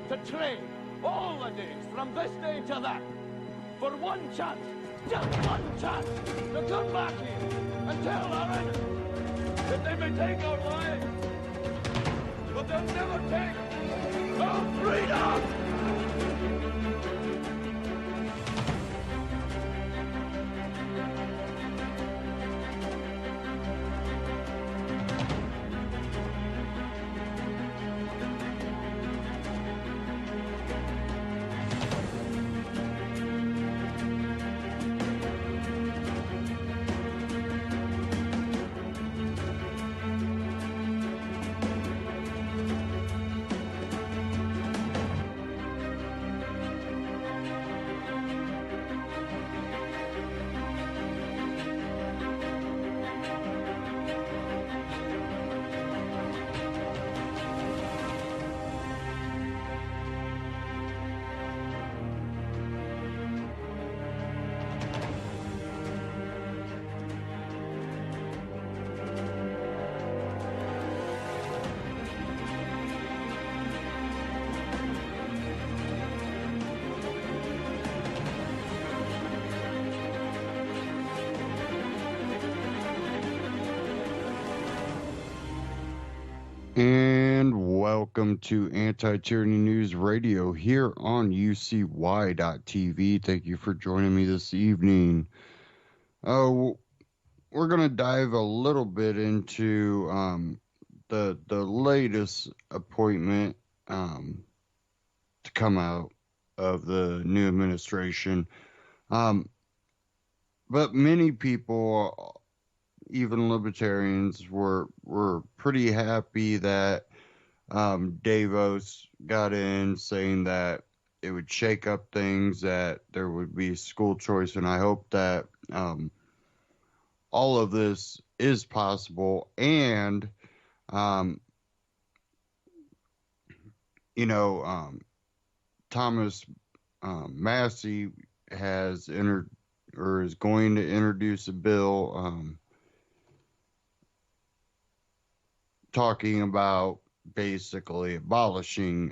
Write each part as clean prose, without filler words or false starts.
to train all the days from this day to that for one chance, just one chance, to come back here and tell our enemies that they may take our lives, but they'll never take our freedom! And welcome to Anti-Tyranny News Radio here on UCY.TV. Thank you for joining me this evening. We're going to dive a little bit into the latest appointment to come out of the new administration. But many people, even libertarians, were pretty happy that Davos got in, saying that it would shake up things, that there would be school choice, and I hope that all of this is possible. And Thomas Massey has entered or is going to introduce a bill talking about basically abolishing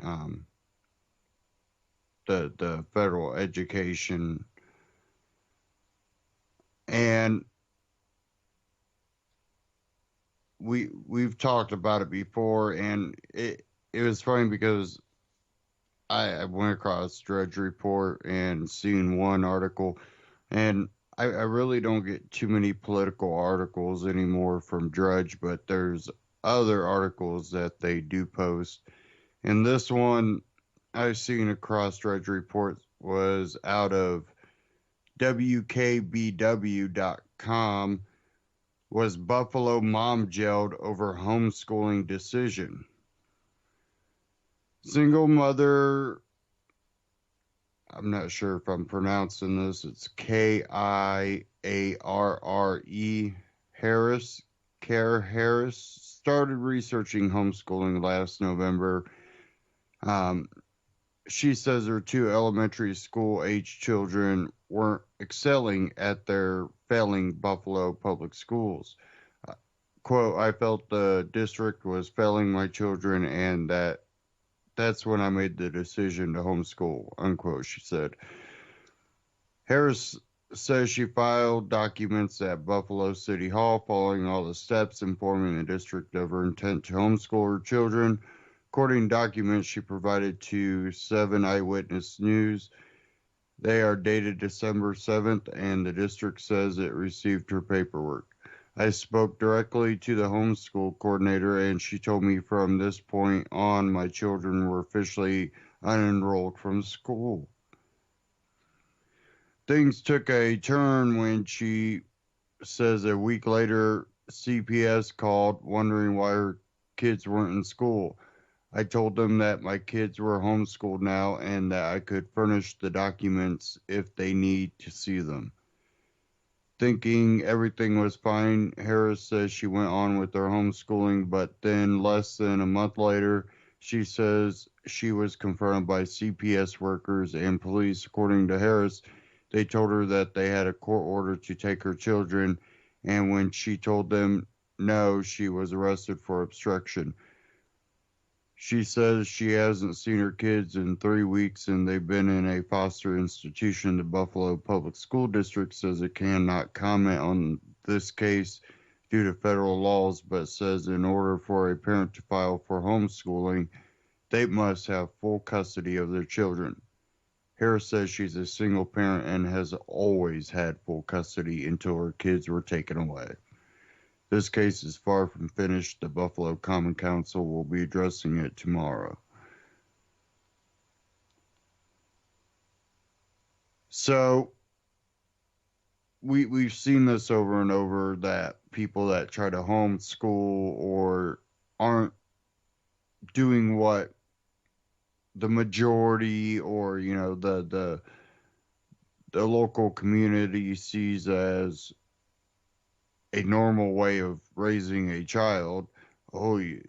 the federal education. And we've talked about it before, and it was funny because I went across Drudge Report and seen one article, and I really don't get too many political articles anymore from Drudge, but there's other articles that they do post. And this one I've seen across Drudge Report was out of WKBW.com. Was Buffalo mom jailed over homeschooling decision? Single mother, I'm not sure if I'm pronouncing this, it's Kiarre Harris, Care Harris, started researching homeschooling last November. She says her two elementary school age children weren't excelling at their failing Buffalo public schools. Quote, I felt the district was failing my children, and that's when I made the decision to homeschool, unquote, she said. Harris says she filed documents at Buffalo City Hall following all the steps, informing the district of her intent to homeschool her children. According to documents she provided to 7 Eyewitness News, they are dated December 7th, and the district says it received her paperwork. I spoke directly to the homeschool coordinator, and she told me from this point on my children were officially unenrolled from school. Things took a turn when she says a week later CPS called wondering why her kids weren't in school. I told them that my kids were homeschooled now and that I could furnish the documents if they need to see them. Thinking everything was fine, Harris says she went on with her homeschooling, but then less than a month later, she says she was confronted by CPS workers and police. According to Harris, they told her that they had a court order to take her children, and when she told them no, she was arrested for obstruction. She says she hasn't seen her kids in 3 weeks and they've been in a foster institution. The Buffalo Public School District says it cannot comment on this case due to federal laws, but says in order for a parent to file for homeschooling, they must have full custody of their children. Harris says she's a single parent and has always had full custody until her kids were taken away. This case is far from finished. The Buffalo Common Council will be addressing it tomorrow. So, we've seen this over and over, that people that try to homeschool or aren't doing what the majority or, you know, the local community sees as a normal way of raising a child. Oh, you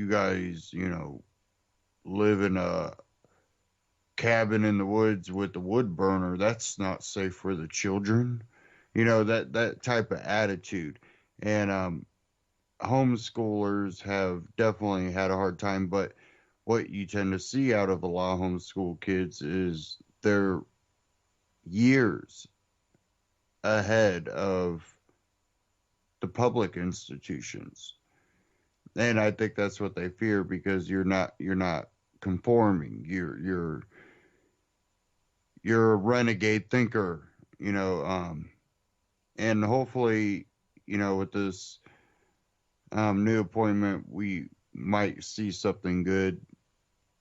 guys, you know, live in a cabin in the woods with the wood burner. That's not safe for the children. You know, that type of attitude. And homeschoolers have definitely had a hard time, but what you tend to see out of a lot of homeschool kids is they're years ahead of the public institutions. And I think that's what they fear, because you're not conforming. You're a renegade thinker, you know, and hopefully, you know, with this new appointment, we might see something good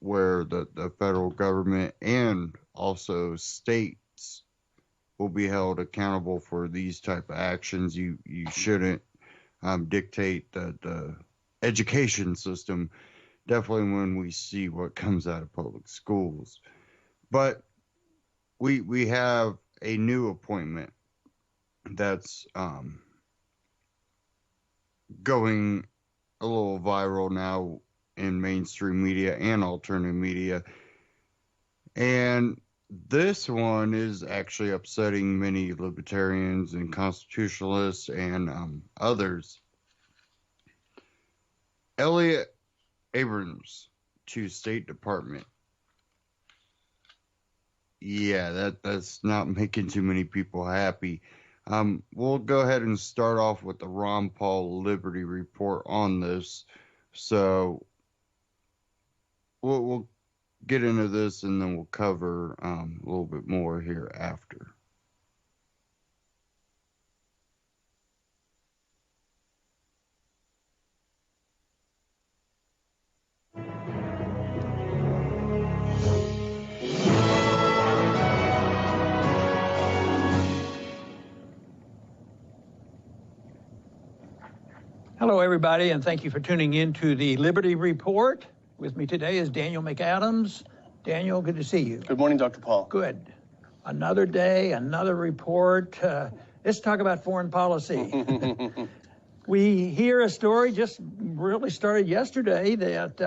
where the federal government and also states will be held accountable for these type of actions. You shouldn't dictate the education system, definitely when we see what comes out of public schools. But we have a new appointment that's going a little viral now in mainstream media and alternative media. And this one is actually upsetting many libertarians and constitutionalists and others. Elliot Abrams to State Department. Yeah, that's not making too many people happy. We'll go ahead and start off with the Ron Paul Liberty Report on this. So we'll get into this and then we'll cover a little bit more here after. Hello, everybody, and thank you for tuning in to the Liberty Report. With me today is Daniel McAdams. Daniel, good to see you. Good morning, Dr. Paul. Good. Another day, another report. Let's talk about foreign policy. We hear a story just really started yesterday that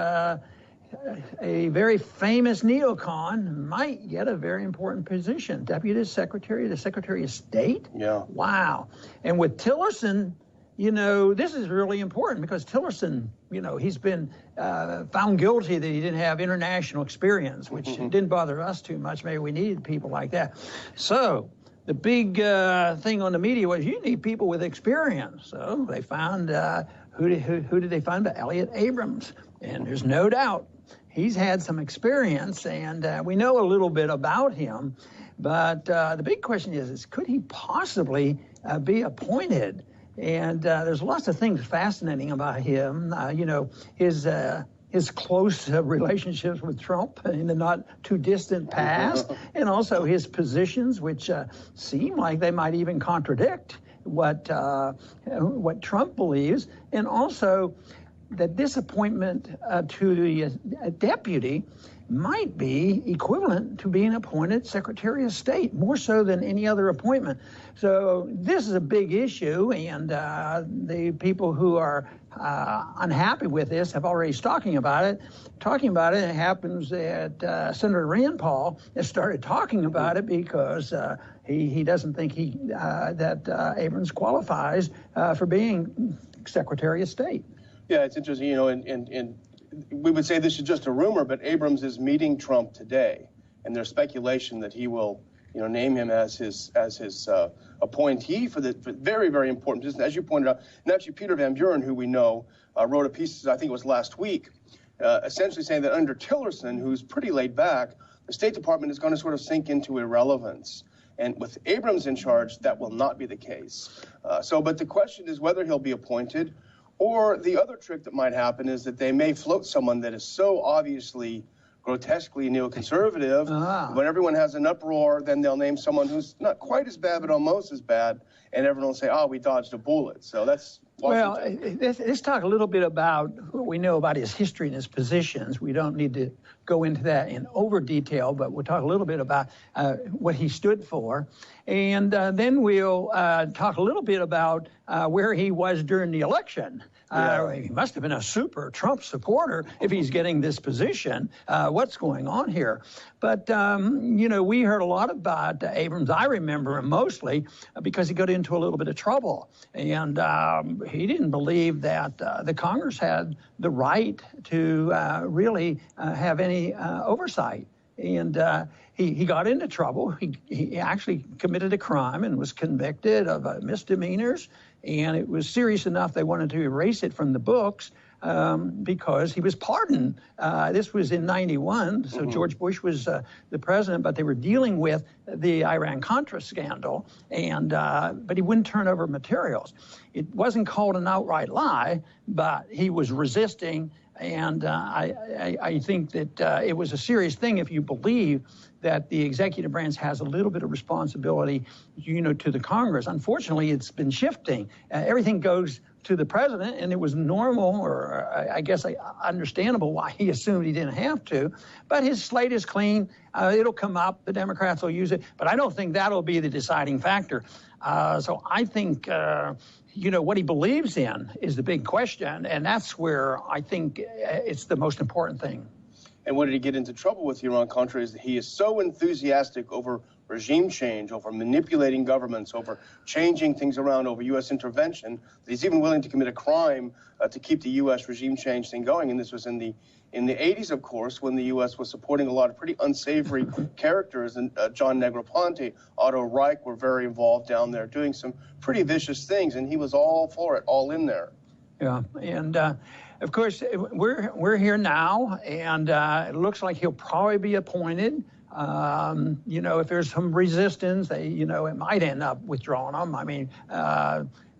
a very famous neocon might get a very important position. Deputy Secretary, the Secretary of State? Yeah. Wow. And with Tillerson, you know, this is really important because Tillerson, you know, he's been found guilty that he didn't have international experience, which didn't bother us too much. Maybe we needed people like that. So the big thing on the media was you need people with experience. So they found, who did they find? But Elliot Abrams. And there's no doubt he's had some experience, and we know a little bit about him. But the big question is could he possibly be appointed? And there's lots of things fascinating about him. You know, his close relationships with Trump in the not too distant past, and also his positions, which seem like they might even contradict what Trump believes, and also that this appointment to the deputy might be equivalent to being appointed Secretary of State, more so than any other appointment. So this is a big issue, and the people who are unhappy with this have already talking about it. It happens that Senator Rand Paul has started talking about it because he doesn't think that Abrams qualifies for being Secretary of State. Yeah, it's interesting, you know, and we would say this is just a rumor, but Abrams is meeting Trump today, and there's speculation that he will, name him as his appointee for very, very important position, as you pointed out. And actually, Peter Van Buren, who we know, wrote a piece, I think it was last week, essentially saying that under Tillerson, who's pretty laid back, the State Department is going to sort of sink into irrelevance. And with Abrams in charge, that will not be the case. But the question is whether he'll be appointed, or the other trick that might happen is that they may float someone that is so obviously grotesquely neoconservative. When everyone has an uproar, then they'll name someone who's not quite as bad, but almost as bad, and everyone will say, we dodged a bullet. So that's Washington. Well, let's talk a little bit about what we know about his history and his positions. We don't need to go into that in over detail, but we'll talk a little bit about what he stood for. And then we'll talk a little bit about where he was during the election. He must have been a super Trump supporter if he's getting this position. What's going on here? But, we heard a lot about Abrams. I remember him mostly because he got into a little bit of trouble. And he didn't believe that the Congress had the right to really have any oversight. And he got into trouble. He actually committed a crime and was convicted of misdemeanors. And it was serious enough they wanted to erase it from the books because he was pardoned. This was in '91, so George Bush was the president, but they were dealing with the Iran-Contra scandal, and but he wouldn't turn over materials. It wasn't called an outright lie, but he was resisting. And I think that it was a serious thing if you believe that the executive branch has a little bit of responsibility, to the Congress. Unfortunately, it's been shifting. Everything goes to the president, and it was normal, or I guess understandable why he assumed he didn't have to. But his slate is clean. It'll come up. The Democrats will use it. But I don't think that'll be the deciding factor. So I think what he believes in is the big question, and that's where I think it's the most important thing. And what did he get into trouble with Iran-Contra is that he is so enthusiastic over regime change, over manipulating governments, over changing things around, over U.S. intervention, that he's even willing to commit a crime to keep the U.S. regime change thing going. And this was in the 80s, of course, when the U.S. was supporting a lot of pretty unsavory characters. And John Negroponte, Otto Reich were very involved down there doing some pretty vicious things. And he was all for it, all in there. Yeah, and of course, we're here now, and it looks like he'll probably be appointed. If there's some resistance, it might end up withdrawing him. I mean,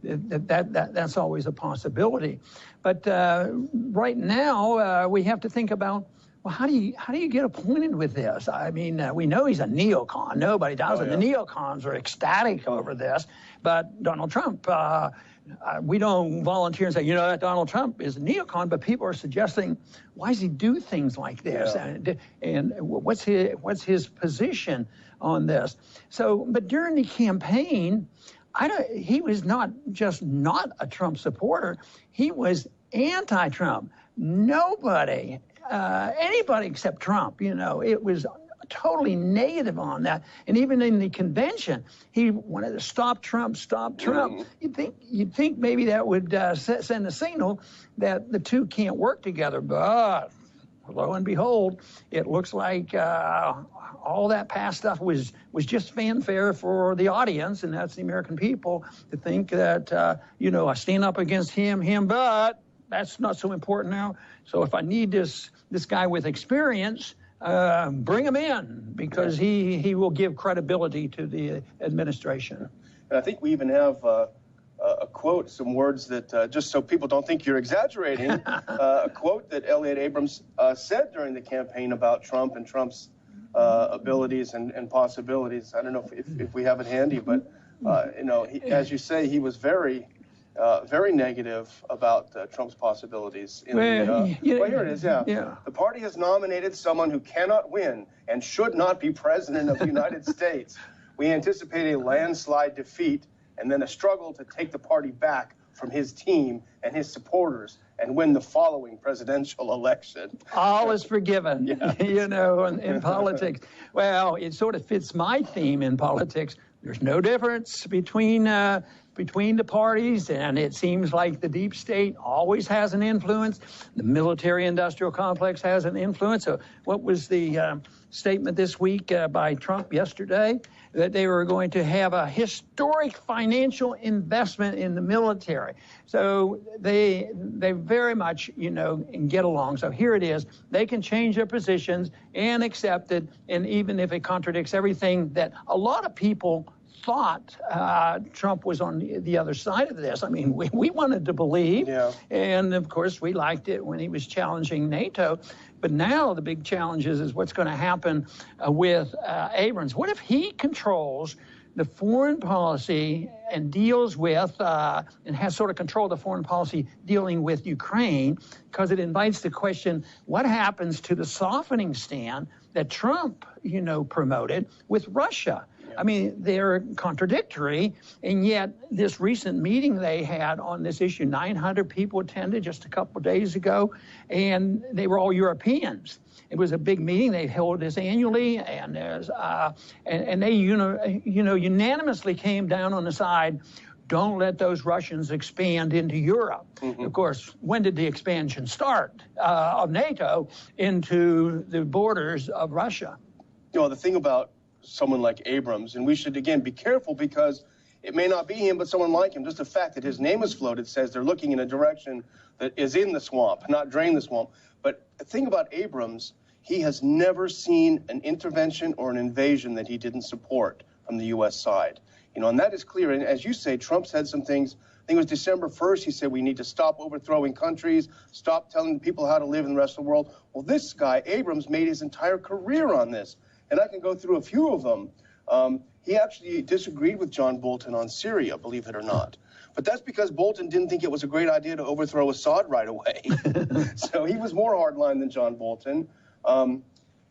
that's always a possibility. But right now, we have to think about, well, how do you get appointed with this? I mean, we know he's a neocon. Nobody does it. The neocons are ecstatic over this. But Donald Trump, we don't volunteer and say, that Donald Trump is a neocon, but people are suggesting, why does he do things like this? Yeah. And what's his position on this? So, but during the campaign, he was not just not a Trump supporter, he was anti-Trump. Nobody, anybody except Trump, it was totally negative on that. And even in the convention, he wanted to stop Trump. You'd think maybe that would send a signal that the two can't work together. But lo and behold, it looks like all that past stuff was just fanfare for the audience, and that's the American people, to think that I stand up against him, but that's not so important now. So if I need this guy with experience, bring him in, because he will give credibility to the administration. And I think we even have a quote, some words that, just so people don't think you're exaggerating, a quote that Elliott Abrams said during the campaign about Trump and Trump's abilities and possibilities. I don't know if we have it handy, but, as you say, he was very negative about Trump's possibilities. Well, here it is, yeah. The party has nominated someone who cannot win and should not be president of the United States. We anticipate a landslide defeat and then a struggle to take the party back from his team and his supporters and win the following presidential election. All is forgiven, in politics. Well, it sort of fits my theme in politics. There's no difference between between the parties, and it seems like the deep state always has an influence. The military-industrial complex has an influence. So what was the statement this week by Trump yesterday? That they were going to have a historic financial investment in the military. So they very much, get along. So here it is. They can change their positions and accept it, and even if it contradicts everything that a lot of people thought Trump was on the other side of this. I mean, we wanted to believe, and of course we liked it when he was challenging NATO. But now the big challenge is what's going to happen with Abrams. What if he controls the foreign policy and deals with and has sort of control of the foreign policy dealing with Ukraine? Because it invites the question, what happens to the softening stand that Trump, promoted with Russia? I mean, they're contradictory, and yet this recent meeting they had on this issue, 900 people attended just a couple of days ago, and they were all Europeans. It was a big meeting. They held this annually, and they unanimously came down on the side, don't let those Russians expand into Europe. Mm-hmm. Of course, when did the expansion start of NATO into the borders of Russia? The thing about someone like Abrams, and we should, again, be careful because it may not be him, but someone like him. Just the fact that his name is floated says they're looking in a direction that is in the swamp, not drain the swamp. But the thing about Abrams, he has never seen an intervention or an invasion that he didn't support from the U.S. side. And that is clear. And as you say, Trump said some things. I think it was December 1st. He said we need to stop overthrowing countries, stop telling people how to live in the rest of the world. Well, this guy, Abrams, made his entire career on this. And I can go through a few of them. He actually disagreed with John Bolton on Syria, believe it or not. But that's because Bolton didn't think it was a great idea to overthrow Assad right away. So he was more hardline than John Bolton.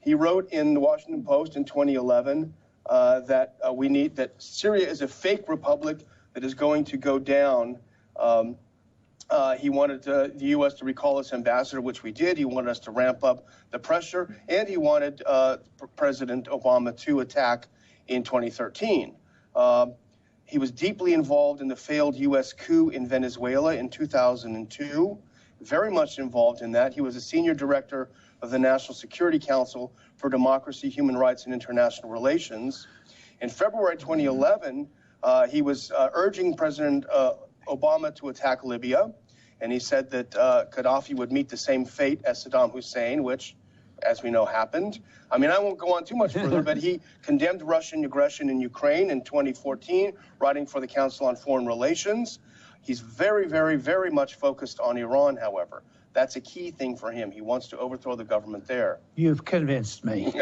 He wrote in the Washington Post in 2011 that Syria is a fake republic that is going to go down. He wanted the U.S. to recall its ambassador, which we did. He wanted us to ramp up the pressure, and he wanted President Obama to attack in 2013. He was deeply involved in the failed U.S. coup in Venezuela in 2002, very much involved in that. He was a senior director of the National Security Council for Democracy, Human Rights, and International Relations. In February 2011, he was urging President Obama to attack Libya. And he said that Gaddafi would meet the same fate as Saddam Hussein, which, as we know, happened. I mean, I won't go on too much further, but he condemned Russian aggression in Ukraine in 2014, writing for the Council on Foreign Relations. He's very, very, very much focused on Iran, however. That's a key thing for him. He wants to overthrow the government there. You've convinced me.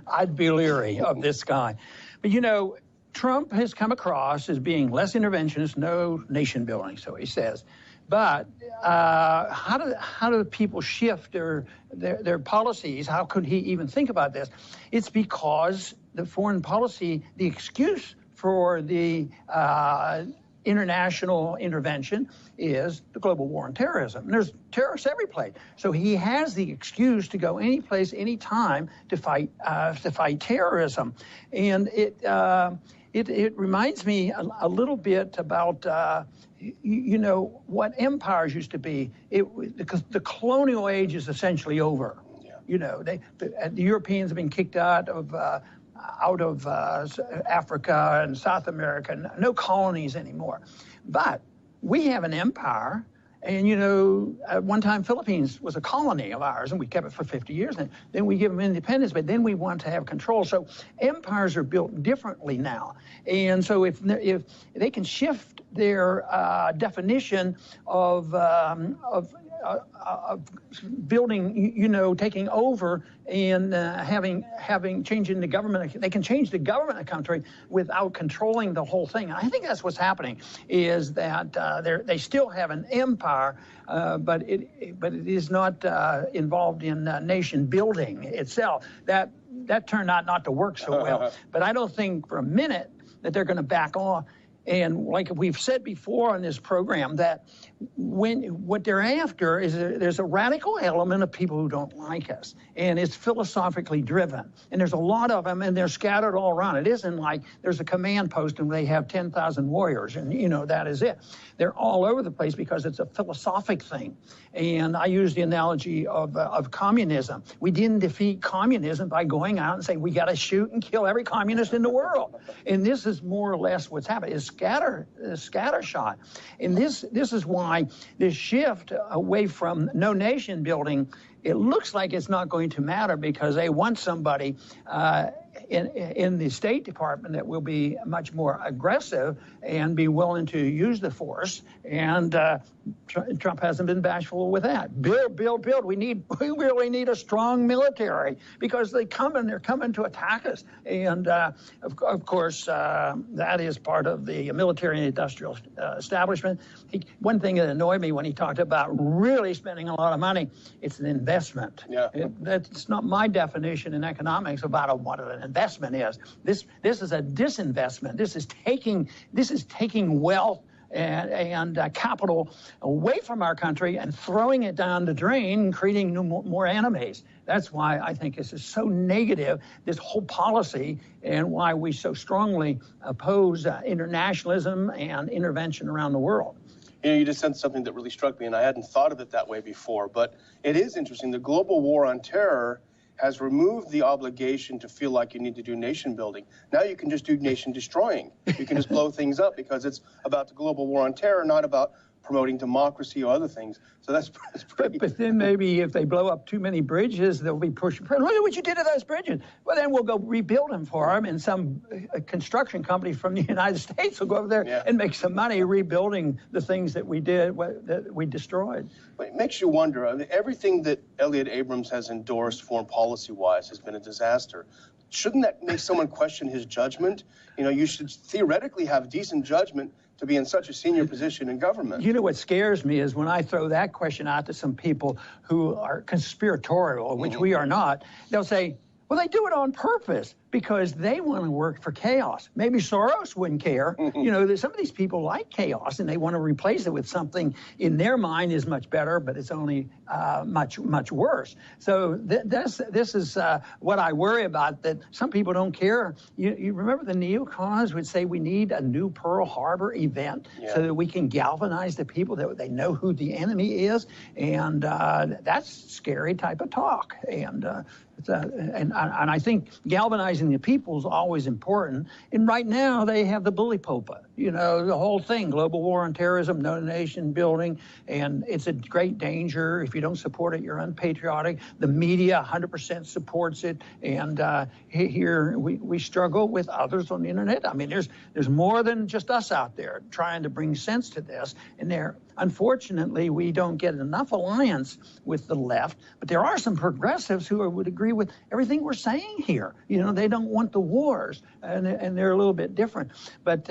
I'd be leery of this guy. But, Trump has come across as being less interventionist, no nation building, so he says. But how do people shift their policies? How could he even think about this? It's because the foreign policy, the excuse for the international intervention is the global war on terrorism. And there's terrorists every place. So he has the excuse to go any place, any time to fight terrorism. And it reminds me a little bit about what empires used to be. Because the colonial age is essentially over. Yeah. The Europeans have been kicked out of Africa and South America, no colonies anymore. But we have an empire, and at one time Philippines was a colony of ours, and we kept it for 50 years. And then we give them independence, but then we want to have control. So empires are built differently now, and so if they can shift their definition of building, taking over and changing the government. They can change the government of the country without controlling the whole thing. And I think that's what's happening, is that they still have an empire, but it is not involved in nation building itself. That turned out not to work so well. But I don't think for a minute that they're going to back off. And like we've said before on this program, that what they're after is there's a radical element of people who don't like us, and it's philosophically driven. And there's a lot of them, and they're scattered all around. It isn't like there's a command post and they have 10,000 warriors, and that is it. They're all over the place because it's a philosophic thing. And I use the analogy of communism. We didn't defeat communism by going out and saying we got to shoot and kill every communist in the world. And this is more or less what's happening. It's scattershot. And this is why this shift away from no nation building, it looks like it's not going to matter because they want somebody in the State Department that will be much more aggressive and be willing to use the force. And Trump hasn't been bashful with that. Build. We really need a strong military because they're coming to attack us. And of course, that is part of the military and industrial establishment. One thing that annoyed me when he talked about really spending a lot of money, it's an investment. Yeah. That's not my definition in economics about what an investment is. This is a disinvestment. This is taking wealth and capital away from our country and throwing it down the drain and creating more enemies. That's why I think this is so negative, this whole policy, and why we so strongly oppose internationalism and intervention around the world. You just said something that really struck me, and I hadn't thought of it that way before, but it is interesting. The global war on terror has removed the obligation to feel like you need to do nation building. Now you can just do nation destroying. You can just blow things up because it's about the global war on terror, not about promoting democracy or other things. So that's pretty... But then maybe if they blow up too many bridges, they'll be pushing. Look at what you did to those bridges. Well, then we'll go rebuild them for them, and some construction company from the United States will go over there and make some money rebuilding the things that we did, that we destroyed. But it makes you wonder. I mean, everything that Elliott Abrams has endorsed foreign policy-wise has been a disaster. Shouldn't that make someone question his judgment? You should theoretically have decent judgment to be in such a senior position in government. You know what scares me is when I throw that question out to some people who are conspiratorial, which we are not, they'll say, well, they do it on purpose because they want to work for chaos. Maybe Soros wouldn't care. Some of these people like chaos and they want to replace it with something in their mind is much better, but it's only much worse. So this is what I worry about, that some people don't care. You remember the neocons would say we need a new Pearl Harbor event so that we can galvanize the people, that they know who the enemy is. And that's scary type of talk. And I think galvanizing the people is always important. And right now they have the bully pulpit, the whole thing, global war on terrorism, no nation building, and it's a great danger. If you don't support it, you're unpatriotic. The media 100% supports it. And here we struggle with others on the internet. I mean, there's more than just us out there trying to bring sense to this. And unfortunately, we don't get enough alliance with the left, but there are some progressives who would agree with everything we're saying here. They don't want the wars, and they're a little bit different. But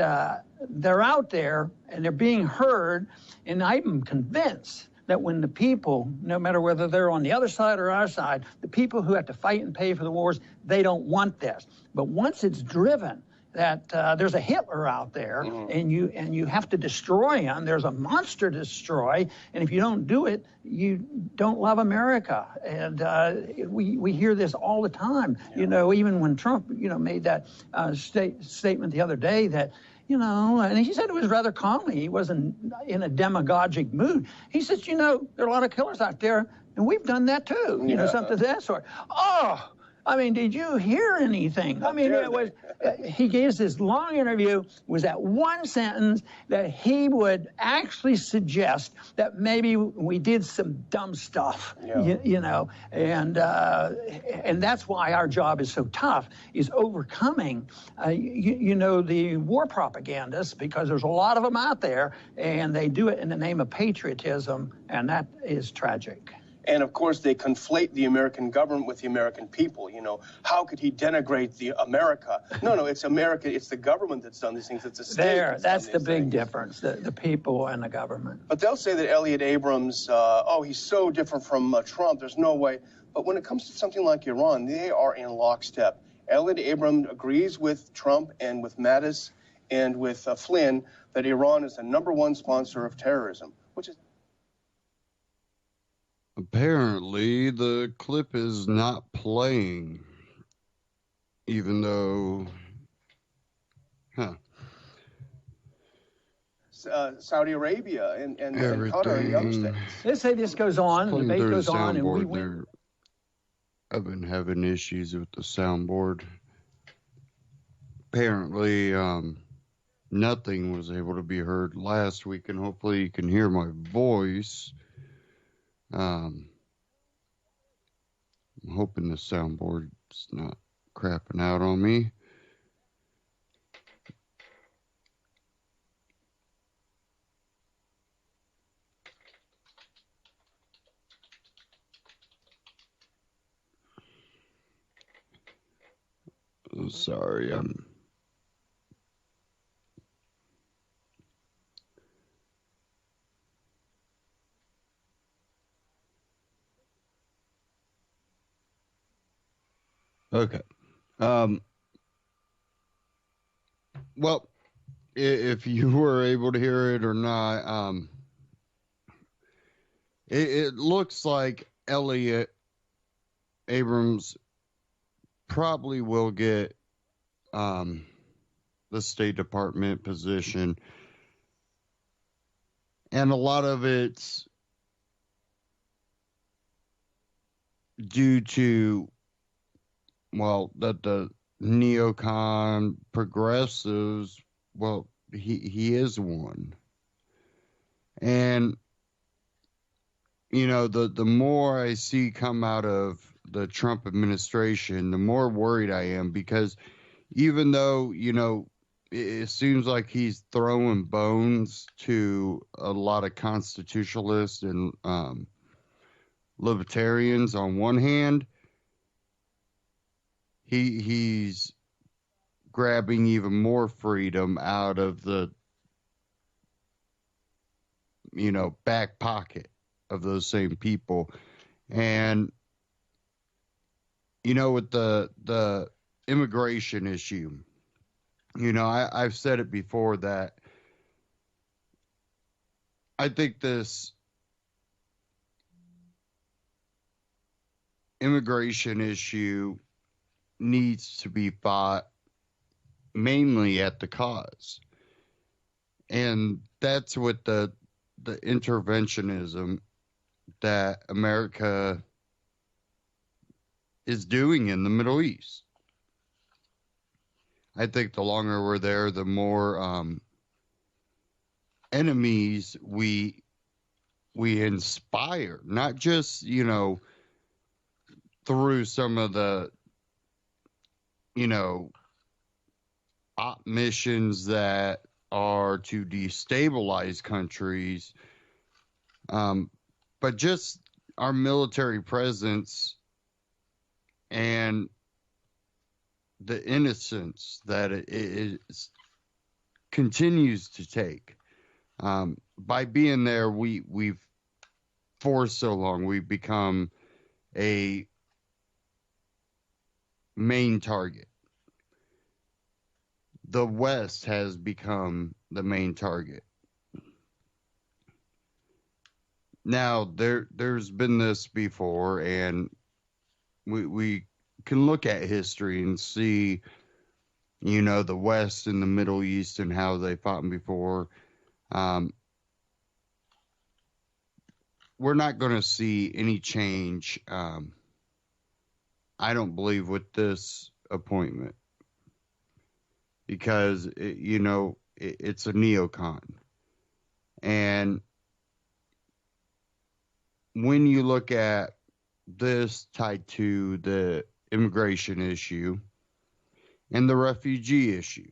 they're out there, and they're being heard, and I'm convinced that when the people, no matter whether they're on the other side or our side, the people who have to fight and pay for the wars, they don't want this. But once it's driven, that there's a Hitler out there, and you have to destroy him. There's a monster to destroy, and if you don't do it, you don't love America. And we hear this all the time. Even when Trump, made that statement the other day that, and he said it was rather calmly. He wasn't in a demagogic mood. He says, there are a lot of killers out there, and we've done that too. Something of that sort. Oh. I mean, did you hear anything? I mean, it was, he gave us this long interview, was that one sentence that he would actually suggest that maybe we did some dumb stuff, and that's why our job is so tough, is overcoming, the war propagandists, because there's a lot of them out there, and they do it in the name of patriotism, and that is tragic. And of course, they conflate the American government with the American people. How could he denigrate the America? No, it's America. It's the government that's done these things. It's the state. That's the big difference, the people and the government. But they'll say that Elliott Abrams, he's so different from Trump. There's no way. But when it comes to something like Iran, they are in lockstep. Elliott Abrams agrees with Trump and with Mattis and with Flynn that Iran is the #1 sponsor of terrorism. which is Apparently, the clip is not playing, even though, huh, Saudi Arabia and Qatar and the other everything. states. They say this goes on, Playing debate through the goes on, and we soundboard win. there. I've been having issues with the soundboard. Apparently, nothing was able to be heard last week, and hopefully you can hear my voice. I'm hoping the soundboard's not crapping out on me. Sorry, I'm... Okay. Well, if you were able to hear it or not, it looks like Elliot Abrams probably will get the State Department position, and a lot of it's due to, well, that the neocon progressives, well, he is one. And, you know, the more I see come out of the Trump administration, the more worried I am, because even though, you know, it seems like he's throwing bones to a lot of constitutionalists and libertarians on one hand, he's grabbing even more freedom out of the, you know, back pocket of those same people. And, you know, with the immigration issue, you know, I've said it before that I think this immigration issue needs to be fought mainly at the cause. And that's what the interventionism that America is doing in the Middle East. I think the longer we're there, the more enemies we inspire, not just, you know, through some of the, you know, op missions that are to destabilize countries, but just our military presence and the innocence that it continues to take. By being there, we've for so long we've become a main target. The West has become the main target. Now there's been this before, and we can look at history and see, you know, the West and the Middle East and how they fought before. We're not going to see any change, I don't believe, with this appointment, because, you know, it's a neocon. And when you look at this tied to the immigration issue and the refugee issue,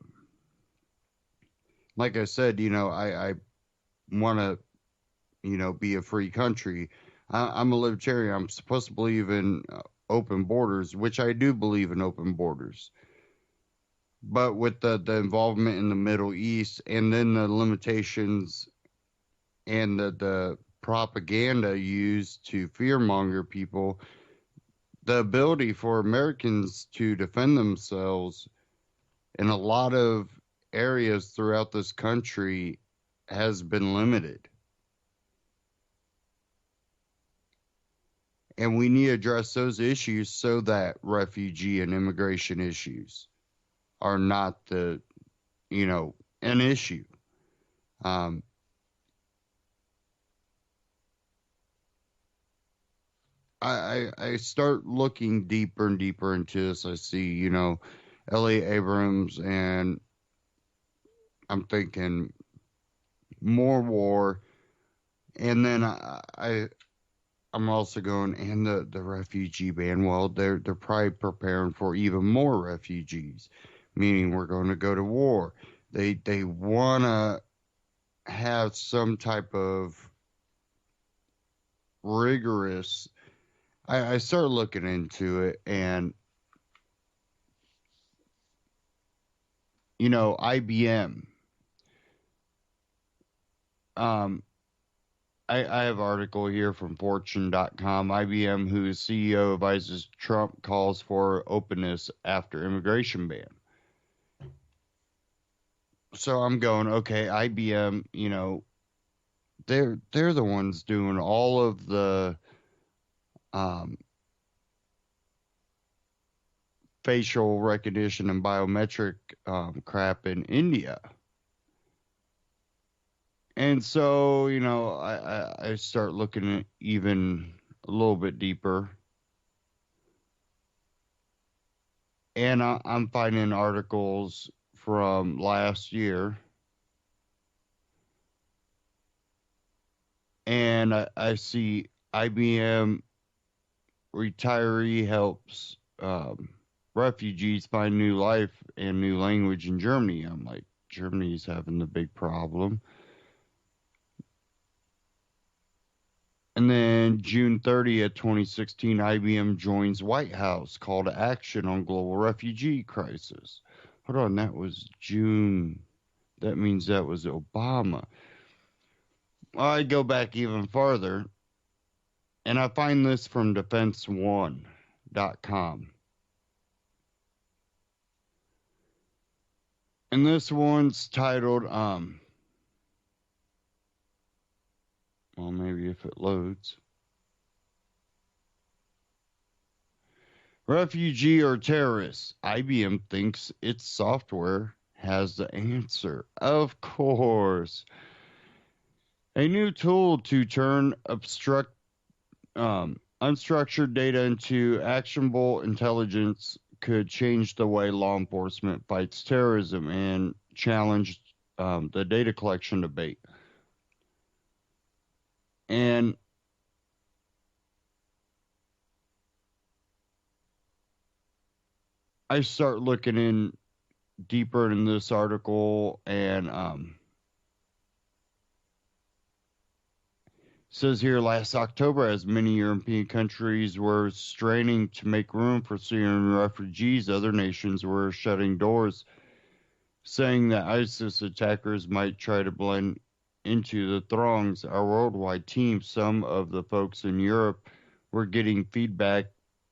like I said, you know, I want to, you know, be a free country. I'm a libertarian. I'm supposed to believe in open borders, which I do believe in open borders. But with the involvement in the Middle East, and then the limitations and the propaganda used to fearmonger people, the ability for Americans to defend themselves in a lot of areas throughout this country has been limited. And we need to address those issues so that refugee and immigration issues are not an issue. Um, I start looking deeper and deeper into this. I see, Elliot Abrams, and I'm thinking more war. And then I'm also going, and the refugee ban. Well, they're probably preparing for even more refugees, meaning we're going to go to war. They want to have some type of rigorous. I started looking into it, and IBM. I have an article here from Fortune.com. IBM, whose CEO advises Trump calls for openness after immigration ban. So I'm going, okay, IBM, they're the ones doing all of the facial recognition and biometric crap in India. And so, I start looking at even a little bit deeper. And I'm finding articles from last year. And I see IBM retiree helps refugees find new life and new language in Germany. I'm like, Germany's having the big problem. And then June 30th, 2016, IBM joins White House call to action on global refugee crisis. Hold on, that was June. That means that was Obama. I go back even farther, and I find this from defenseone.com. And this one's titled, well, maybe if it loads. Refugee or terrorist? IBM thinks its software has the answer. Of course. A new tool to turn unstructured data into actionable intelligence could change the way law enforcement fights terrorism and challenge the data collection debate. And I start looking in deeper in this article, and says here last October, as many European countries were straining to make room for Syrian refugees, other nations were shutting doors, saying that ISIS attackers might try to blend into the throngs. Our worldwide team, some of the folks in Europe, were getting feedback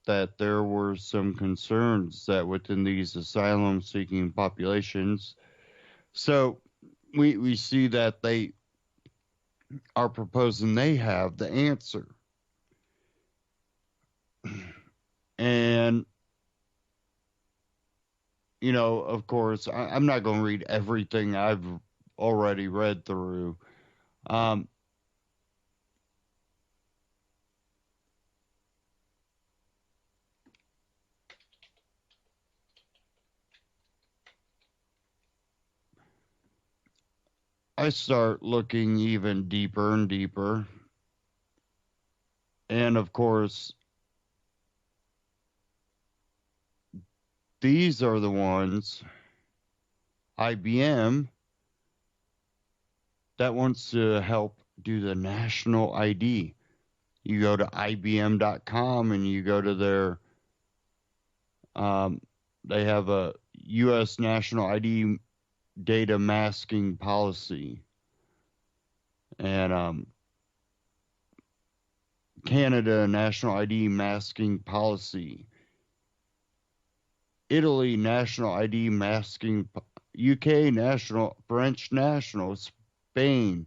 that there were some concerns that within these asylum-seeking populations. So we see that they are proposing they have the answer. And, of course, I'm not going to read everything I've already read through. I start looking even deeper and deeper. And, of course, these are the ones, IBM, that wants to help do the national ID. You go to IBM.com and you go to their, they have a U.S. national ID data masking policy. And Canada national ID masking policy. Italy national ID masking, UK national, French national, Spain,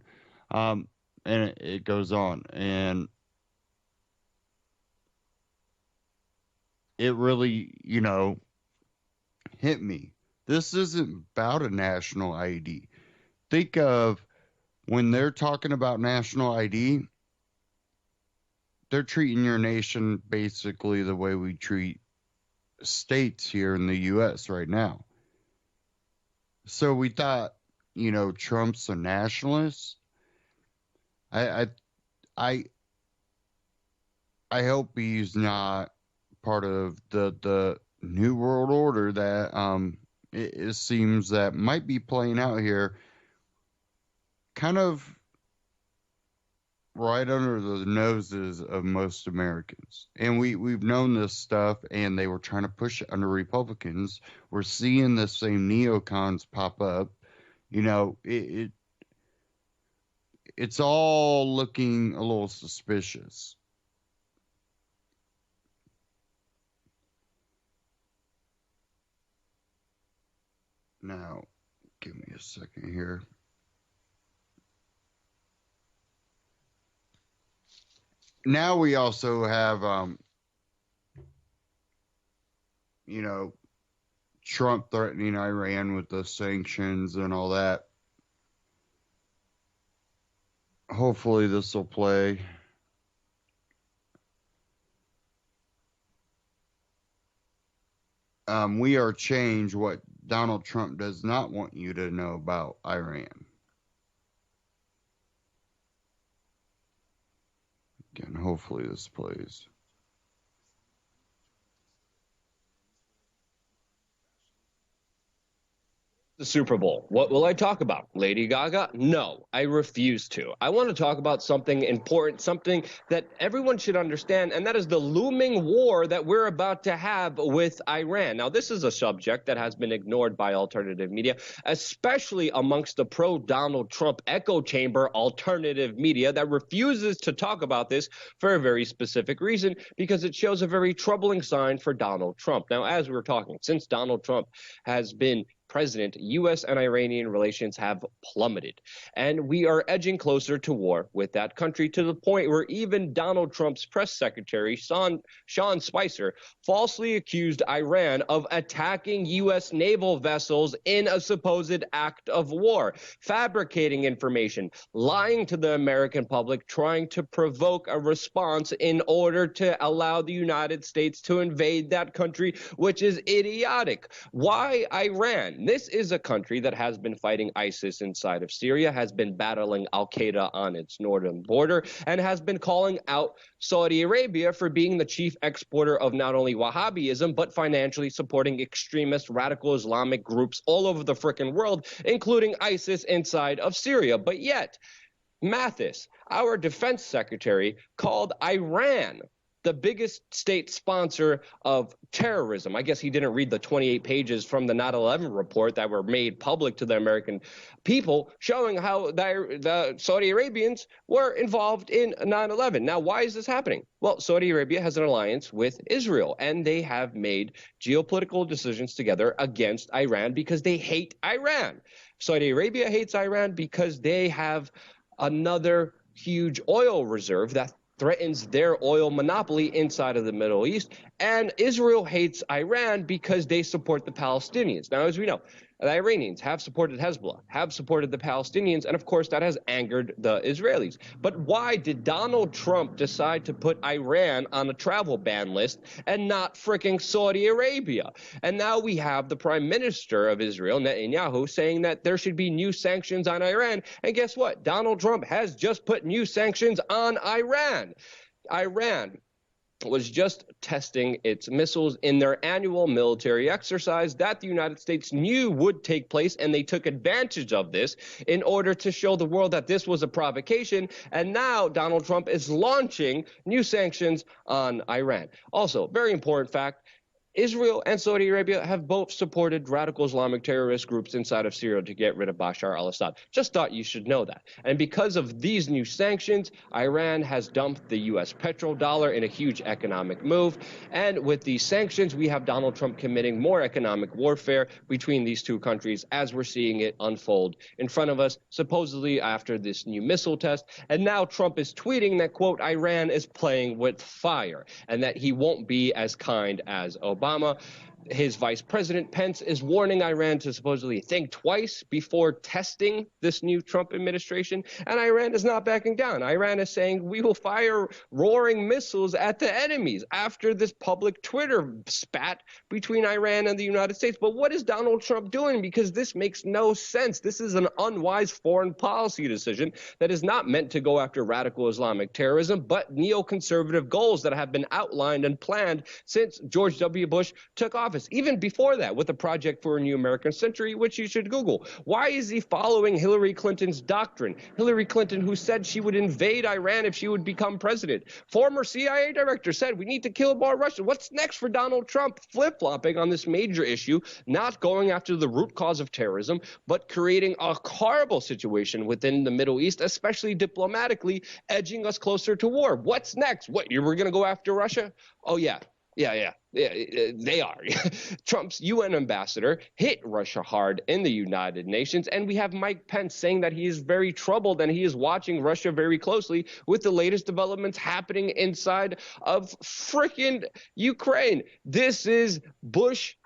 and it goes on. And it really, hit me. This isn't about a national ID. Think of when they're talking about national ID, they're treating your nation basically the way we treat states here in the U.S. right now. So we thought, Trump's a nationalist. I I I hope he's not part of the new world order that it seems that might be playing out here, kind of right under the noses of most Americans. And we've known this stuff, and they were trying to push it under Republicans. We're seeing the same neocons pop up. It's all looking a little suspicious. Now, give me a second here. Now we also have, Trump threatening Iran with the sanctions and all that. Hopefully this will play. We are change what Donald Trump does not want you to know about Iran. Again, hopefully this plays. The Super Bowl. What will I talk about? Lady Gaga? No, I refuse to. I want to talk about something important, something that everyone should understand, and that is the looming war that we're about to have with Iran. Now, this is a subject that has been ignored by alternative media, especially amongst the pro-Donald Trump echo chamber alternative media that refuses to talk about this for a very specific reason, because it shows a very troubling sign for Donald Trump. Now, as we're talking, since Donald Trump has been president, U.S. and Iranian relations have plummeted. And we are edging closer to war with that country, to the point where even Donald Trump's press secretary, Sean Spicer, falsely accused Iran of attacking U.S. naval vessels in a supposed act of war, fabricating information, lying to the American public, trying to provoke a response in order to allow the United States to invade that country, which is idiotic. Why Iran? This is a country that has been fighting ISIS inside of Syria, has been battling al-Qaeda on its northern border, and has been calling out Saudi Arabia for being the chief exporter of not only Wahhabism, but financially supporting extremist radical Islamic groups all over the frickin' world, including ISIS inside of Syria. But yet, Mathis, our defense secretary, called Iran the biggest state sponsor of terrorism. I guess he didn't read the 28 pages from the 9/11 report that were made public to the American people, showing how the Saudi Arabians were involved in 9/11. Now, why is this happening? Well, Saudi Arabia has an alliance with Israel, and they have made geopolitical decisions together against Iran because they hate Iran. Saudi Arabia hates Iran because they have another huge oil reserve that threatens their oil monopoly inside of the Middle East. And Israel hates Iran because they support the Palestinians. Now, as we know, the Iranians have supported Hezbollah, have supported the Palestinians, and of course that has angered the Israelis. But why did Donald Trump decide to put Iran on a travel ban list and not fricking Saudi Arabia? And now we have the Prime Minister of Israel, Netanyahu, saying that there should be new sanctions on Iran. And guess what? Donald Trump has just put new sanctions on Iran. Iran was just testing its missiles in their annual military exercise that the United States knew would take place, and they took advantage of this in order to show the world that this was a provocation. And now Donald Trump is launching new sanctions on Iran. Also, very important fact, Israel and Saudi Arabia have both supported radical Islamic terrorist groups inside of Syria to get rid of Bashar al-Assad. Just thought you should know that. And because of these new sanctions, Iran has dumped the U.S. petrodollar in a huge economic move. And with these sanctions, we have Donald Trump committing more economic warfare between these two countries as we're seeing it unfold in front of us, supposedly after this new missile test. And now Trump is tweeting that, quote, Iran is playing with fire and that he won't be as kind as Obama. His vice president, Pence, is warning Iran to supposedly think twice before testing this new Trump administration. And Iran is not backing down. Iran is saying we will fire roaring missiles at the enemies after this public Twitter spat between Iran and the United States. But what is Donald Trump doing? Because this makes no sense. This is an unwise foreign policy decision that is not meant to go after radical Islamic terrorism, but neoconservative goals that have been outlined and planned since George W. Bush took office. Even before that, with the Project for a New American Century, which you should Google. Why is he following Hillary Clinton's doctrine? Hillary Clinton, who said she would invade Iran if she would become president. Former CIA director said we need to kill more Russians. What's next for Donald Trump? Flip-flopping on this major issue, not going after the root cause of terrorism, but creating a horrible situation within the Middle East, especially diplomatically, edging us closer to war. What's next? What, you were going to go after Russia? Oh, yeah. Yeah, they are. Trump's UN ambassador hit Russia hard in the United Nations, and we have Mike Pence saying that he is very troubled and he is watching Russia very closely with the latest developments happening inside of frickin' Ukraine. This is Bush,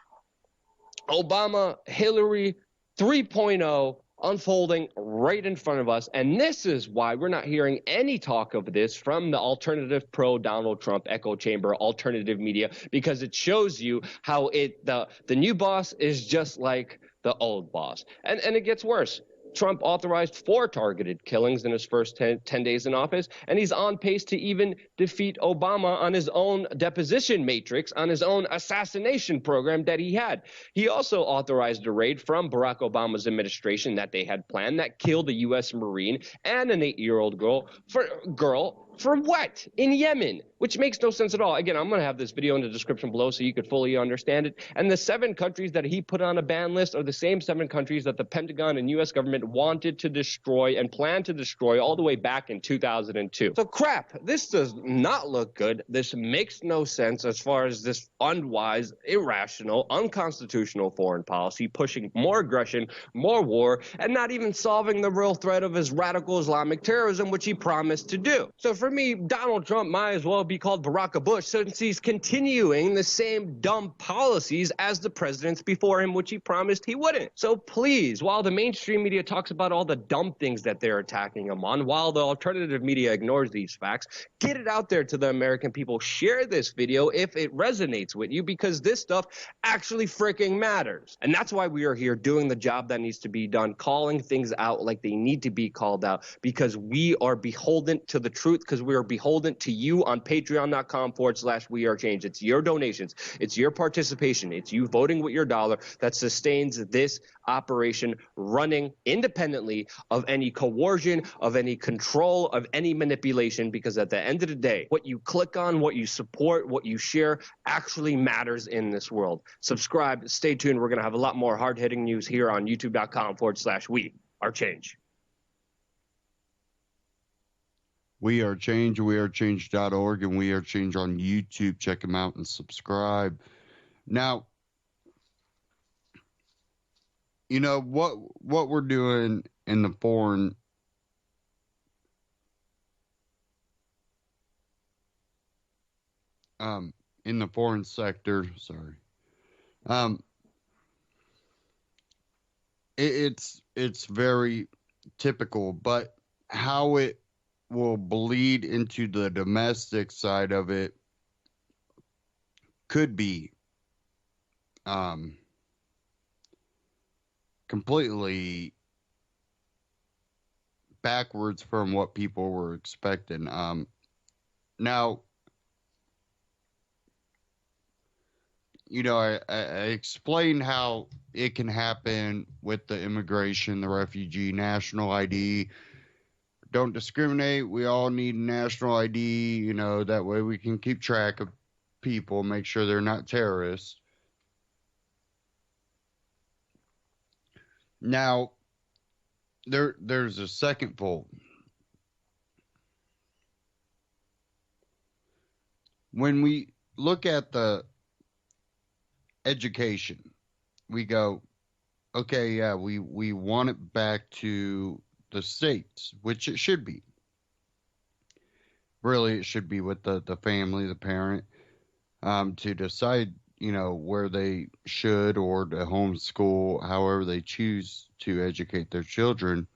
Obama, Hillary 3.0 unfolding right in front of us. And this is why we're not hearing any talk of this from the alternative pro-Donald Trump echo chamber alternative media, because it shows you how the new boss is just like the old boss. And it gets worse. Trump authorized 4 targeted killings in his first 10 days in office, and he's on pace to even defeat Obama on his own deposition matrix, on his own assassination program that he had. He also authorized a raid from Barack Obama's administration that they had planned that killed a U.S. Marine and an 8-year-old girl for what? In Yemen, which makes no sense at all. Again, I'm going to have this video in the description below so you could fully understand it. And the 7 countries that he put on a ban list are the same 7 countries that the Pentagon and U.S. government wanted to destroy and planned to destroy all the way back in 2002. So crap, this does not look good. This makes no sense as far as this unwise, irrational, unconstitutional foreign policy, pushing more aggression, more war, and not even solving the real threat of his radical Islamic terrorism, which he promised to do. So for me, Donald Trump might as well be called Barack Bush, since he's continuing the same dumb policies as the presidents before him, which he promised he wouldn't. So please, while the mainstream media talks about all the dumb things that they're attacking him on, while the alternative media ignores these facts, get it out there to the American people. Share this video if it resonates with you, because this stuff actually freaking matters. And that's why we are here doing the job that needs to be done, calling things out like they need to be called out, because we are beholden to the truth, because we are beholden to you on patreon.com/wearechange. It's your donations. It's your participation. It's you voting with your dollar that sustains this operation running independently of any coercion, of any control, of any manipulation, because at the end of the day, what you click on, what you support, what you share actually matters in this world. Subscribe. Stay tuned. We're going to have a lot more hard-hitting news here on youtube.com/wearechange. We Are Change, wearechange.org, and We Are Change on YouTube. Check them out and subscribe. Now, you know, what we're doing in the foreign sector, it's very typical, but how it will bleed into the domestic side of it could be completely backwards from what people were expecting. Now, you know, I explained how it can happen with the immigration, the refugee, national ID. Don't discriminate. We all need national ID, you know, that way we can keep track of people, make sure they're not terrorists. Now, there's a second fold. When we look at the education, we go, okay, yeah, we want it back to the states, which it should be. Really, it should be with the family, the parent, to decide, where they should or to homeschool, however they choose to educate their children.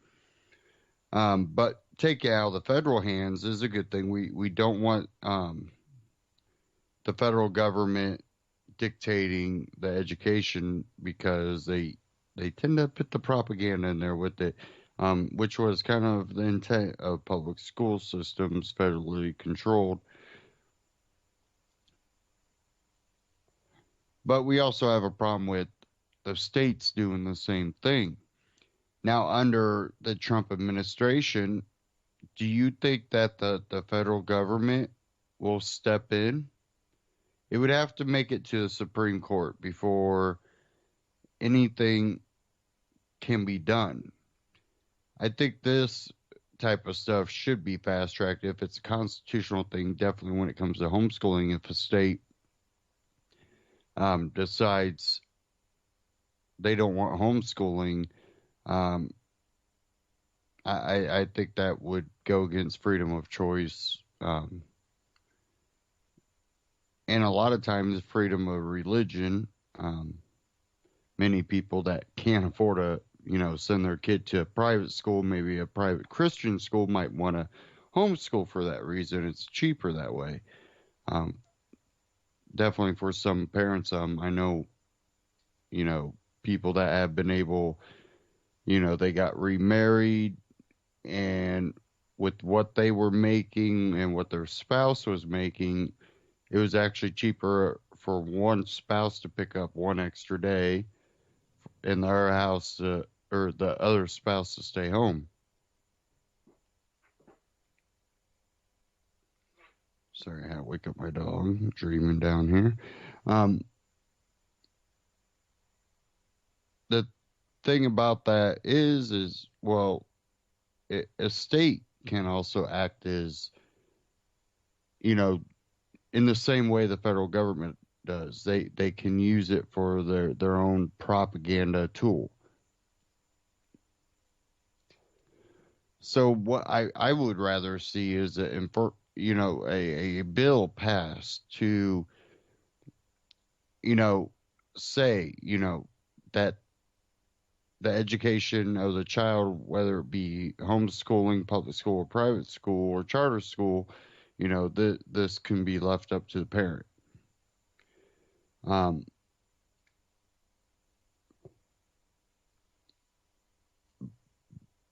But take it out of the federal hands is a good thing. We don't want the federal government dictating the education because they tend to put the propaganda in there with it, which was kind of the intent of public school systems, federally controlled. But we also have a problem with the states doing the same thing. Now, under the Trump administration, do you think that the federal government will step in? It would have to make it to the Supreme Court before anything can be done. I think this type of stuff should be fast tracked if it's a constitutional thing, definitely when it comes to homeschooling. If a state decides they don't want homeschooling, I think that would go against freedom of choice. And a lot of times, freedom of religion. Many people that can't afford to, send their kid to a private school, maybe a private Christian school, might want to homeschool for that reason. It's cheaper that way. Definitely for some parents, I know, people that have been able, they got remarried, and with what they were making and what their spouse was making, it was actually cheaper for one spouse to pick up one extra day in their house or the other spouse to stay home. Sorry, I had to wake up my dog. I'm dreaming down here. The thing about that is well, a state can also act as, in the same way the federal government does. They can use it for their own propaganda tool. So what I would rather see is a bill passed to, say, that the education of the child, whether it be homeschooling, public school, or private school, or charter school, this can be left up to the parent.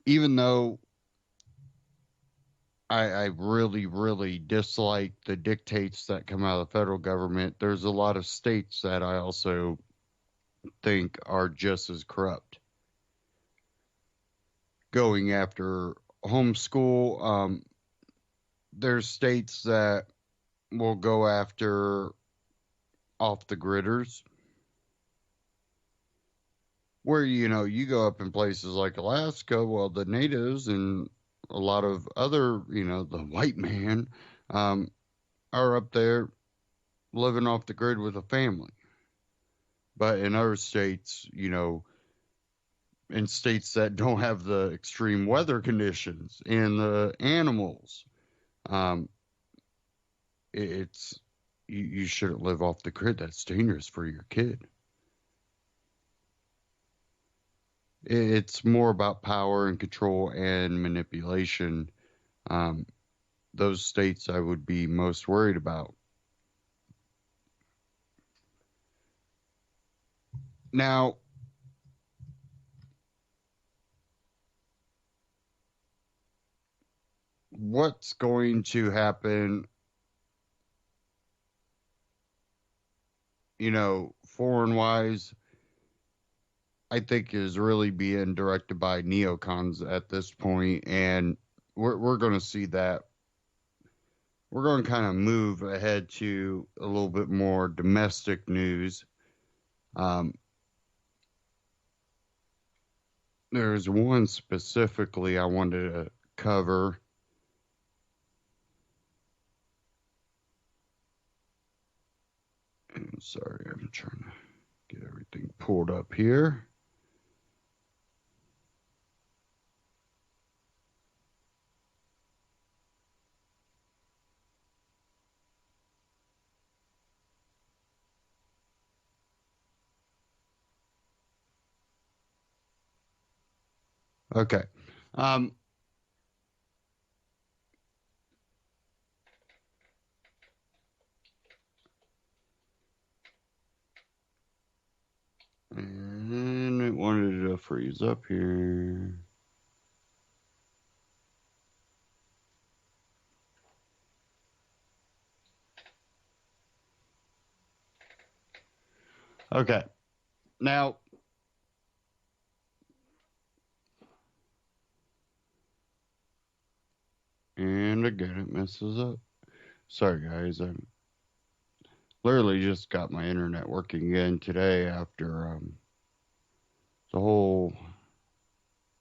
Even though I really, really dislike the dictates that come out of the federal government, there's a lot of states that I also think are just as corrupt. Going after homeschool, there's states that will go after off the gridders, where you go up in places like Alaska, well, the natives and a lot of other, the white man, are up there living off the grid with a family. But in other states, in states that don't have the extreme weather conditions and the animals, it's you shouldn't live off the grid. That's dangerous for your kid. It's more about power and control and manipulation. Those states I would be most worried about. Now, what's going to happen, foreign wise, I think is really being directed by neocons at this point, and we're going to see that. We're going to kind of move ahead to a little bit more domestic news. there's one specifically I wanted to cover. I'm sorry, I'm trying to get everything pulled up here. Okay. And it wanted to freeze up here. Okay. Now, and again, it messes up. Sorry, guys. I literally just got my internet working again today after the whole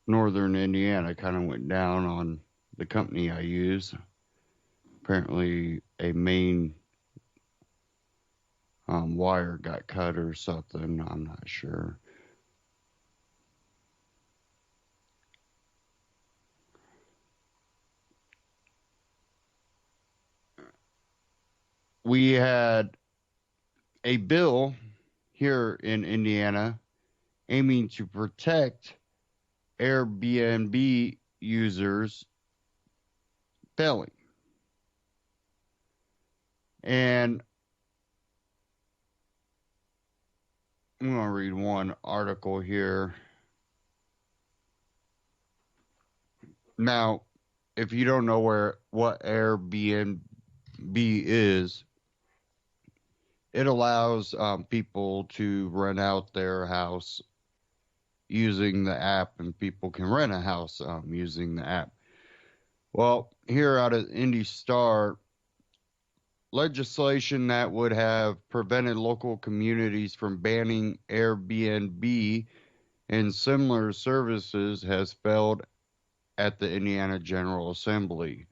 northern Indiana kind of went down on the company I use. Apparently, a main wire got cut or something. I'm not sure. We had a bill here in Indiana aiming to protect Airbnb users failing. And I'm going to read one article here. Now, if you don't know what Airbnb is, it allows people to rent out their house using the app, and people can rent a house using the app. Well, here out of Indy Star, legislation that would have prevented local communities from banning Airbnb and similar services has failed at the Indiana General Assembly.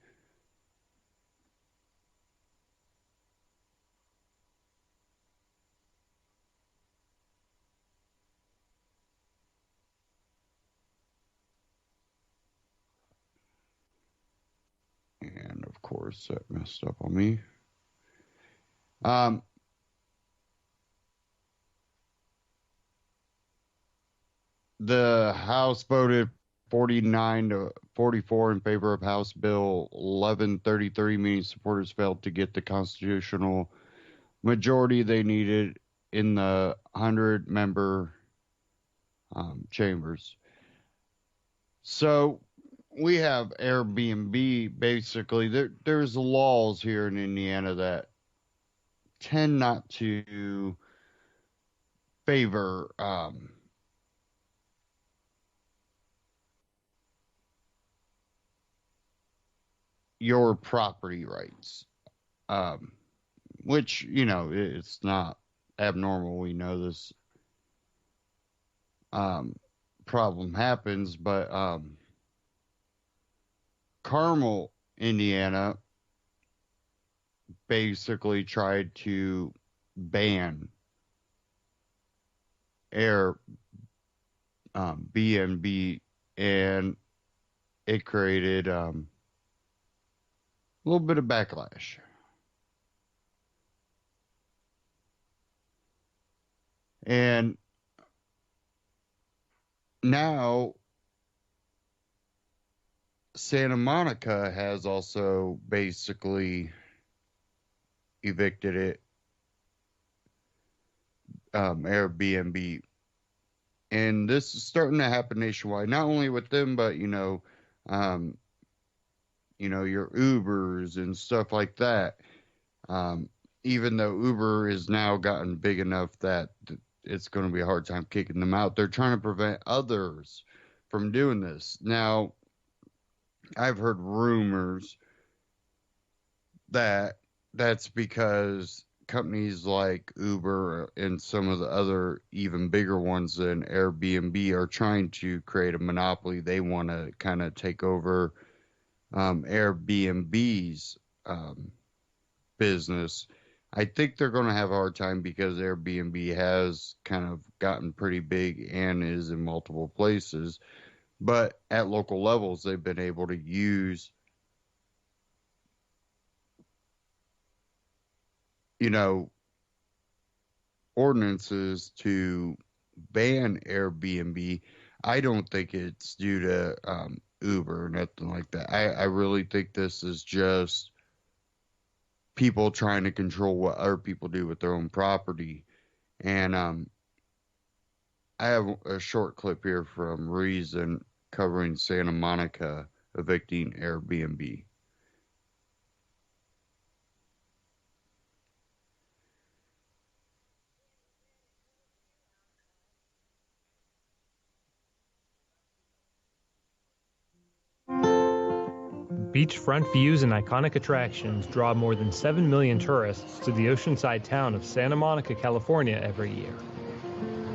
And of course, that messed up on me. The House voted 49 to 44 in favor of House Bill 1133, meaning supporters failed to get the constitutional majority they needed in the 100-member chambers. So we have Airbnb. Basically, there's laws here in Indiana that tend not to favor your property rights, which, it's not abnormal. We know this problem happens, but Carmel, Indiana, basically tried to ban Airbnb, and it created a little bit of backlash. And now Santa Monica has also basically evicted it, Airbnb. And this is starting to happen nationwide, not only with them, but, your Ubers and stuff like that. Even though Uber has now gotten big enough that it's going to be a hard time kicking them out, they're trying to prevent others from doing this. Now, I've heard rumors that that's because companies like Uber and some of the other even bigger ones than Airbnb are trying to create a monopoly. They want to kind of take over Airbnb's business. I think they're going to have a hard time because Airbnb has kind of gotten pretty big and is in multiple places. But at local levels, they've been able to use, ordinances to ban Airbnb. I don't think it's due to Uber or nothing like that. I really think this is just people trying to control what other people do with their own property. And I have a short clip here from Reason covering Santa Monica evicting Airbnb. Beachfront views and iconic attractions draw more than 7 million tourists to the oceanside town of Santa Monica, California every year.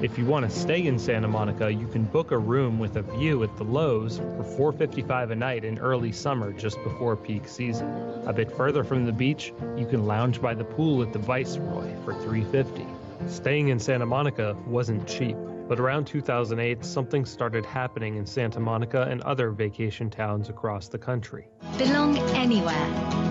If you want to stay in Santa Monica, you can book a room with a view at the Lowe's for $4.55 a night in early summer just before peak season. A bit further from the beach, you can lounge by the pool at the Viceroy for $3.50. Staying in Santa Monica wasn't cheap, but around 2008, something started happening in Santa Monica and other vacation towns across the country. Belong anywhere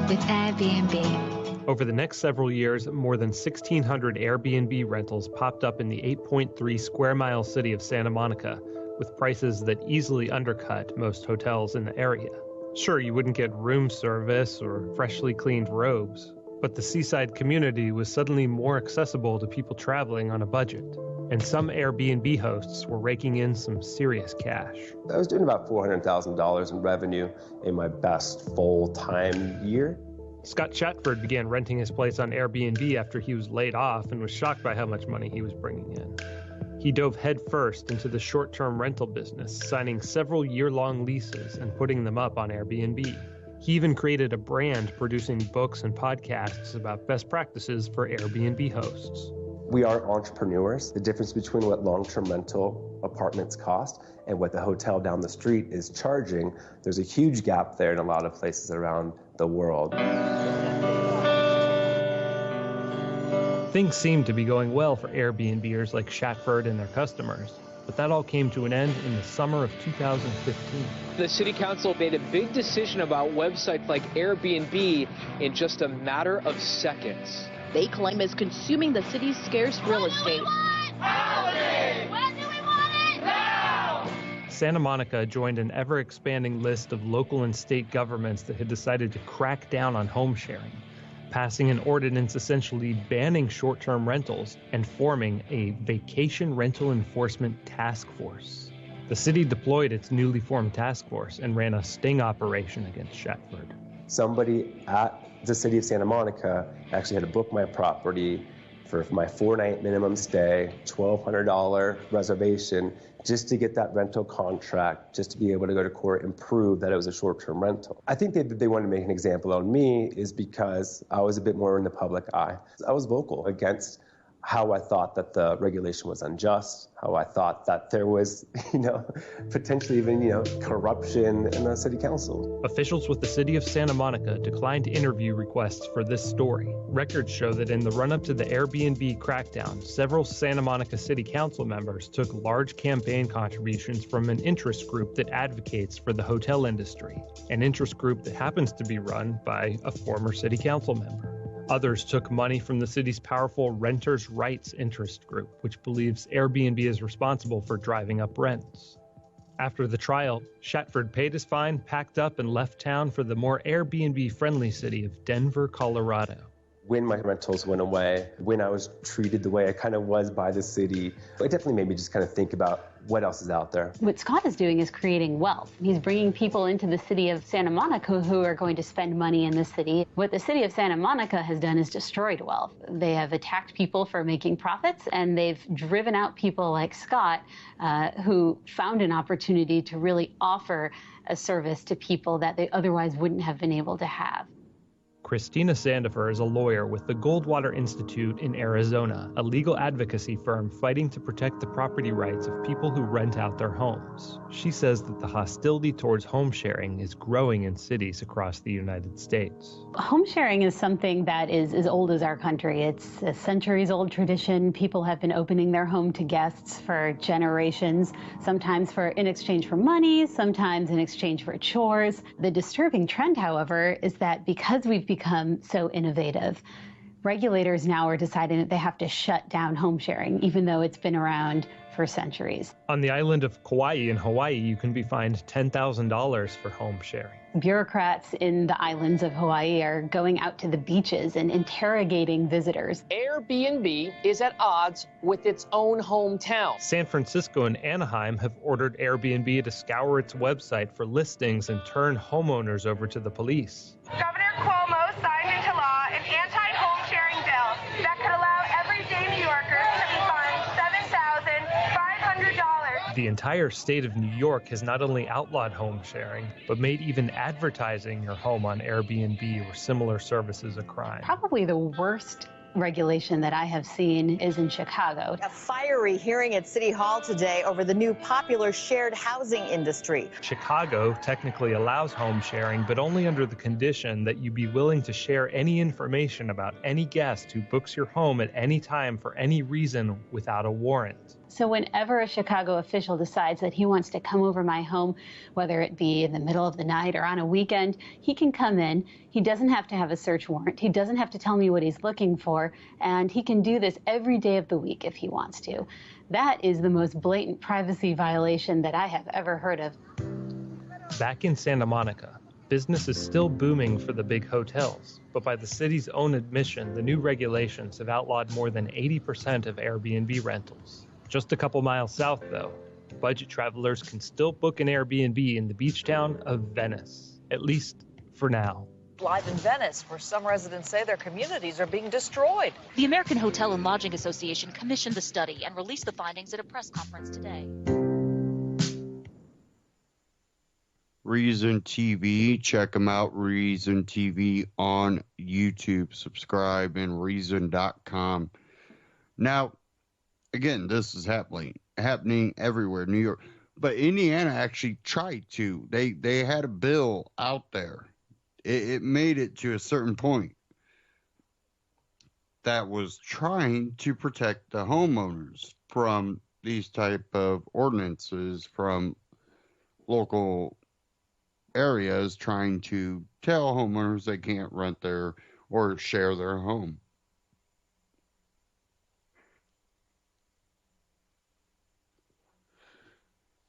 with Airbnb. Over the next several years, more than 1,600 Airbnb rentals popped up in the 8.3 square mile city of Santa Monica, with prices that easily undercut most hotels in the area. Sure, you wouldn't get room service or freshly cleaned robes, but the seaside community was suddenly more accessible to people traveling on a budget. And some Airbnb hosts were raking in some serious cash. I was doing about $400,000 in revenue in my best full-time year. Scott Chatford began renting his place on Airbnb after he was laid off and was shocked by how much money he was bringing in. He dove headfirst into the short-term rental business, signing several year-long leases and putting them up on Airbnb. He even created a brand producing books and podcasts about best practices for Airbnb hosts. We are entrepreneurs. The difference between what long-term rental apartments cost and what the hotel down the street is charging, there's a huge gap there in a lot of places around the world. Things seemed to be going well for Airbnbers like Shatford and their customers, but that all came to an end in the summer of 2015. The city council made a big decision about websites like Airbnb in just a matter of seconds. They claim is consuming the city's scarce real estate. When do we want it? Now! Santa Monica joined an ever-expanding list of local and state governments that had decided to crack down on home sharing, passing an ordinance essentially banning short-term rentals and forming a vacation rental enforcement task force. The city deployed its newly formed task force and ran a sting operation against Shatford. Somebody at the city of Santa Monica actually had to book my property for my 4-night minimum stay, $1,200 reservation, just to get that rental contract, just to be able to go to court and prove that it was a short-term rental. I think they wanted to make an example on me is because I was a bit more in the public eye. I was vocal against how I thought that the regulation was unjust, how I thought that there was, potentially even, corruption in the city council. Officials with the city of Santa Monica declined interview requests for this story. Records show that in the run-up to the Airbnb crackdown, several Santa Monica city council members took large campaign contributions from an interest group that advocates for the hotel industry, an interest group that happens to be run by a former city council member. Others took money from the city's powerful Renters' Rights interest group, which believes Airbnb is responsible for driving up rents. After the trial, Shatford paid his fine, packed up, and left town for the more Airbnb-friendly city of Denver, Colorado. When my rentals went away, when I was treated the way I kind of was by the city, it definitely made me just kind of think about what else is out there. What Scott is doing is creating wealth. He's bringing people into the city of Santa Monica who are going to spend money in the city. What the city of Santa Monica has done is destroyed wealth. They have attacked people for making profits, and they've driven out people like Scott, who found an opportunity to really offer a service to people that they otherwise wouldn't have been able to have. Christina Sandifer is a lawyer with the Goldwater Institute in Arizona, a legal advocacy firm fighting to protect the property rights of people who rent out their homes. She says that the hostility towards home sharing is growing in cities across the United States. Home sharing is something that is as old as our country. It's a centuries-old tradition. People have been opening their home to guests for generations, sometimes in exchange for money, sometimes in exchange for chores. The disturbing trend, however, is that because we've become so innovative, regulators now are deciding that they have to shut down home sharing, even though it's been around for centuries. On the island of Kauai in Hawaii, you can be fined $10,000 for home sharing. Bureaucrats in the islands of Hawaii are going out to the beaches and interrogating visitors. Airbnb is at odds with its own hometown. San Francisco and Anaheim have ordered Airbnb to scour its website for listings and turn homeowners over to the police. Governor Cuomo signed into law an anti-home sharing bill that could allow everyday New Yorkers to be fined $7,500. The entire state of New York has not only outlawed home sharing, but made even advertising your home on Airbnb or similar services a crime. Probably the worst regulation that I have seen is in Chicago. A fiery hearing at City Hall today over the new popular shared housing industry. Chicago technically allows home sharing, but only under the condition that you be willing to share any information about any guest who books your home at any time for any reason without a warrant. So whenever a Chicago official decides that he wants to come over my home, whether it be in the middle of the night or on a weekend, he can come in. He doesn't have to have a search warrant. He doesn't have to tell me what he's looking for. And he can do this every day of the week if he wants to. That is the most blatant privacy violation that I have ever heard of. Back in Santa Monica, business is still booming for the big hotels. But by the city's own admission, the new regulations have outlawed more than 80% of Airbnb rentals. Just a couple miles south, though, budget travelers can still book an Airbnb in the beach town of Venice, at least for now. Live in Venice, where some residents say their communities are being destroyed. The American Hotel and Lodging Association commissioned the study and released the findings at a press conference today. Reason TV, check them out. Reason TV on YouTube. Subscribe and Reason.com. Now, again, this is happening everywhere, New York. But Indiana actually tried to. They had a bill out there. It made it to a certain point that was trying to protect the homeowners from these type of ordinances from local areas trying to tell homeowners they can't rent their or share their home.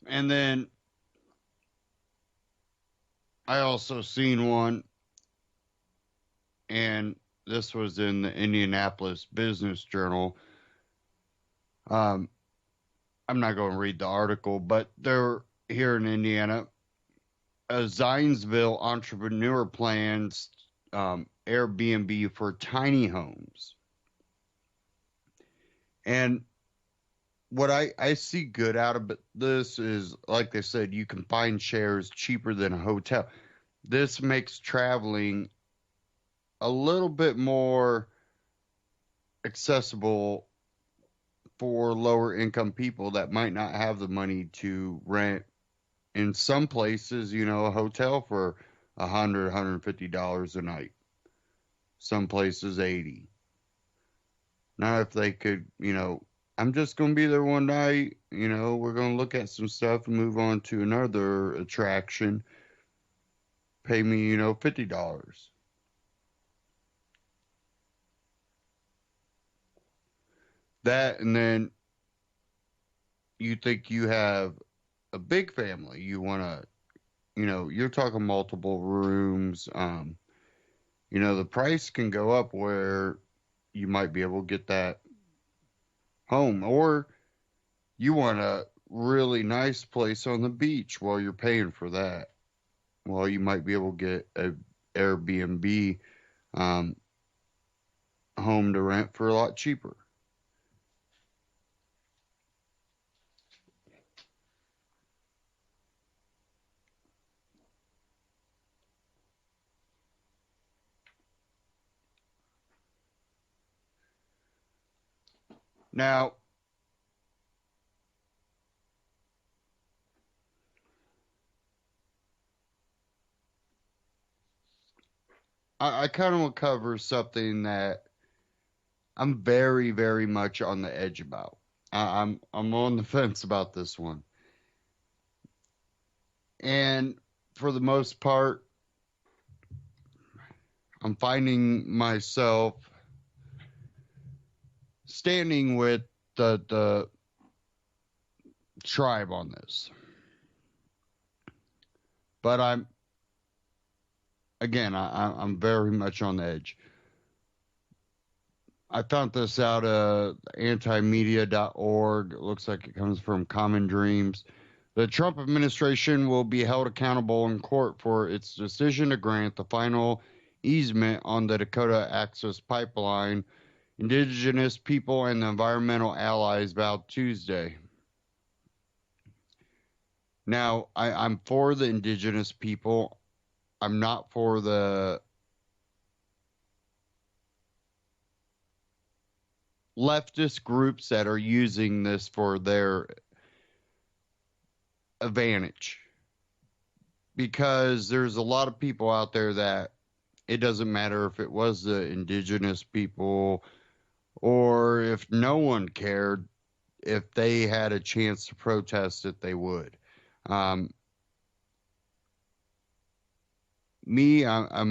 And then I also seen one, and this was in the Indianapolis Business Journal. I'm not going to read the article, but they're here in Indiana. A Zionsville entrepreneur plans Airbnb for tiny homes. And what I see good out of this is, like they said, you can find shares cheaper than a hotel. This makes traveling a little bit more accessible for lower income people that might not have the money to rent. In some places, a hotel for $100, $150 a night. Some places $80. Now, if they could, I'm just going to be there one night, we're going to look at some stuff and move on to another attraction. Pay me, $50. That, and then you think you have a big family. You want to, you're talking multiple rooms. The price can go up where you might be able to get that home, or you want a really nice place on the beach while you're paying for that. Well, you might be able to get an Airbnb home to rent for a lot cheaper. Now, I kind of will cover something that I'm very, very much on the edge about. I'm on the fence about this one. And for the most part, I'm finding myself standing with the tribe on this. But I'm very much on the edge. I found this out antimedia.org. It looks like it comes from Common Dreams. The Trump administration will be held accountable in court for its decision to grant the final easement on the Dakota Access Pipeline. Indigenous people and the environmental allies vowed Tuesday. Now, I'm for the indigenous people. I'm not for the leftist groups that are using this for their advantage. Because there's a lot of people out there that it doesn't matter if it was the indigenous people or if no one cared, if they had a chance to protest it, they would. I'm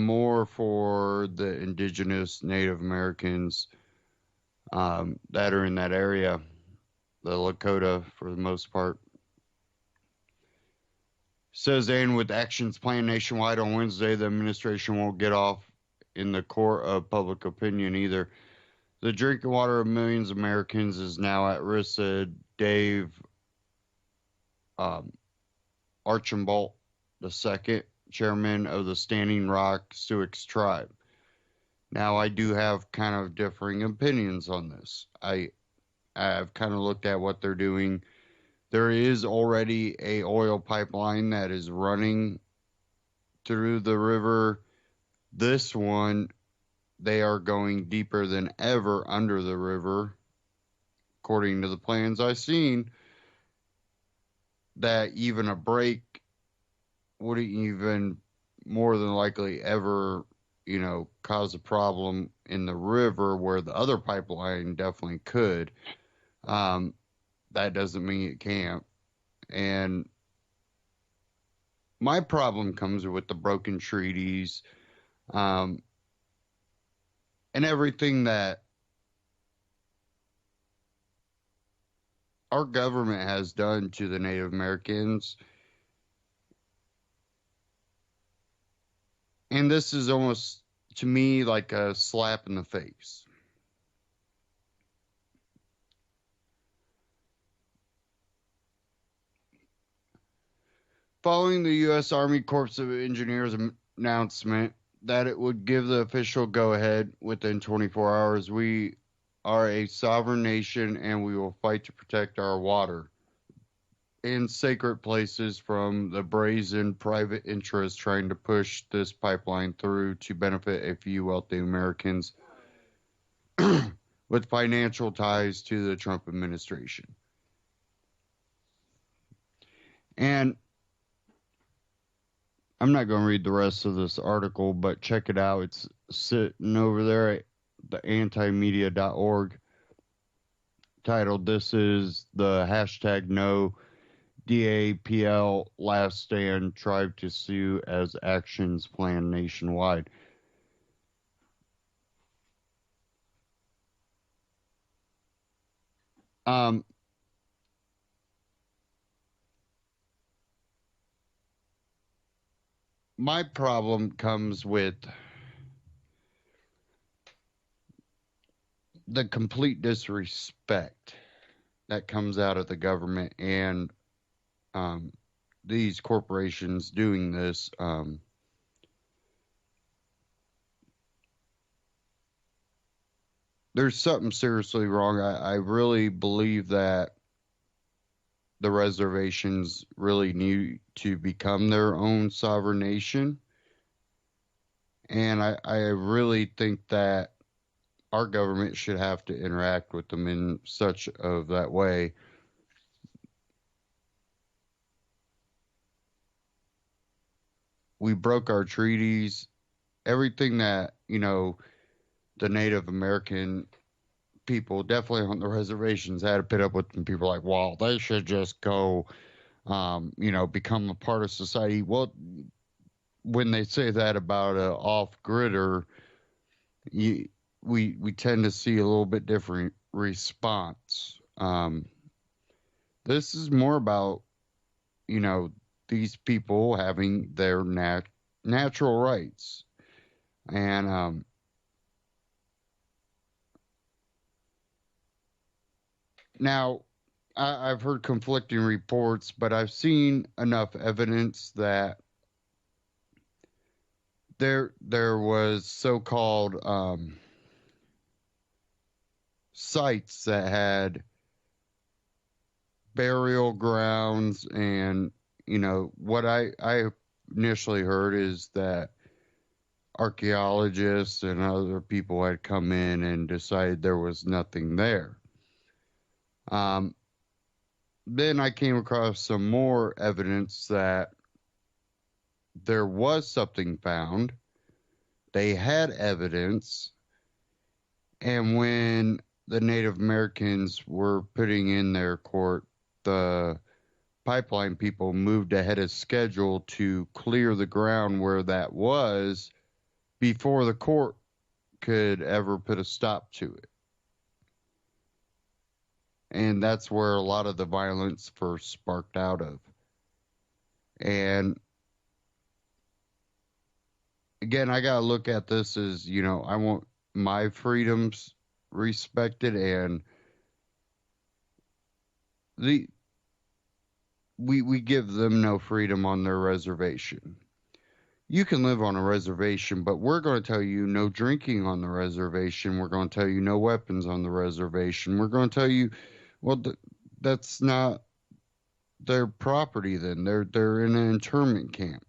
more for the indigenous Native Americans that are in that area, the Lakota for the most part. Says, and with actions planned nationwide on Wednesday, the administration won't get off in the court of public opinion either. The drinking water of millions of Americans is now at risk, said Dave Archambault II, chairman of the Standing Rock Sioux tribe. Now, I do have kind of differing opinions on this. I've kind of looked at what they're doing. There is already a oil pipeline that is running through the river. This one, they are going deeper than ever under the river, according to the plans I've seen, that even a break wouldn't even more than likely ever, cause a problem in the river where the other pipeline definitely could. That doesn't mean it can't. And my problem comes with the broken treaties, and everything that our government has done to the Native Americans. And this is almost, to me, like a slap in the face. Following the U.S. Army Corps of Engineers announcement that it would give the official go-ahead within 24 hours, we are a sovereign nation and we will fight to protect our water and sacred places from the brazen private interests trying to push this pipeline through to benefit a few wealthy Americans with financial ties to the Trump administration. And I'm not going to read the rest of this article, but check it out. It's sitting over there at the antimedia.org, titled, "This is the hashtag no DAPL last stand, tribe to sue as actions planned nationwide." My problem comes with the complete disrespect that comes out of the government and these corporations doing this. There's something seriously wrong. I really believe that the reservations really need to become their own sovereign nation. And I really think that our government should have to interact with them in such of that way. We broke our treaties, everything that, the Native American people, definitely on the reservations, had to put up with, and people like, well, they should just go, become a part of society. Well, when they say that about a off-gridder, we tend to see a little bit different response. This is more about, these people having their natural rights. And now, I've heard conflicting reports, but I've seen enough evidence that there was so-called sites that had burial grounds, and what I initially heard is that archaeologists and other people had come in and decided there was nothing there. Then I came across some more evidence that there was something found. They had evidence, and when the Native Americans were putting in their court, the pipeline people moved ahead of schedule to clear the ground where that was before the court could ever put a stop to it. And that's where a lot of the violence first sparked out of. And again, I got to look at this as, I want my freedoms respected, and we give them no freedom on their reservation. You can live on a reservation, but we're going to tell you no drinking on the reservation. We're going to tell you no weapons on the reservation. We're going to tell you, well, that's not their property then. They're in an internment camp.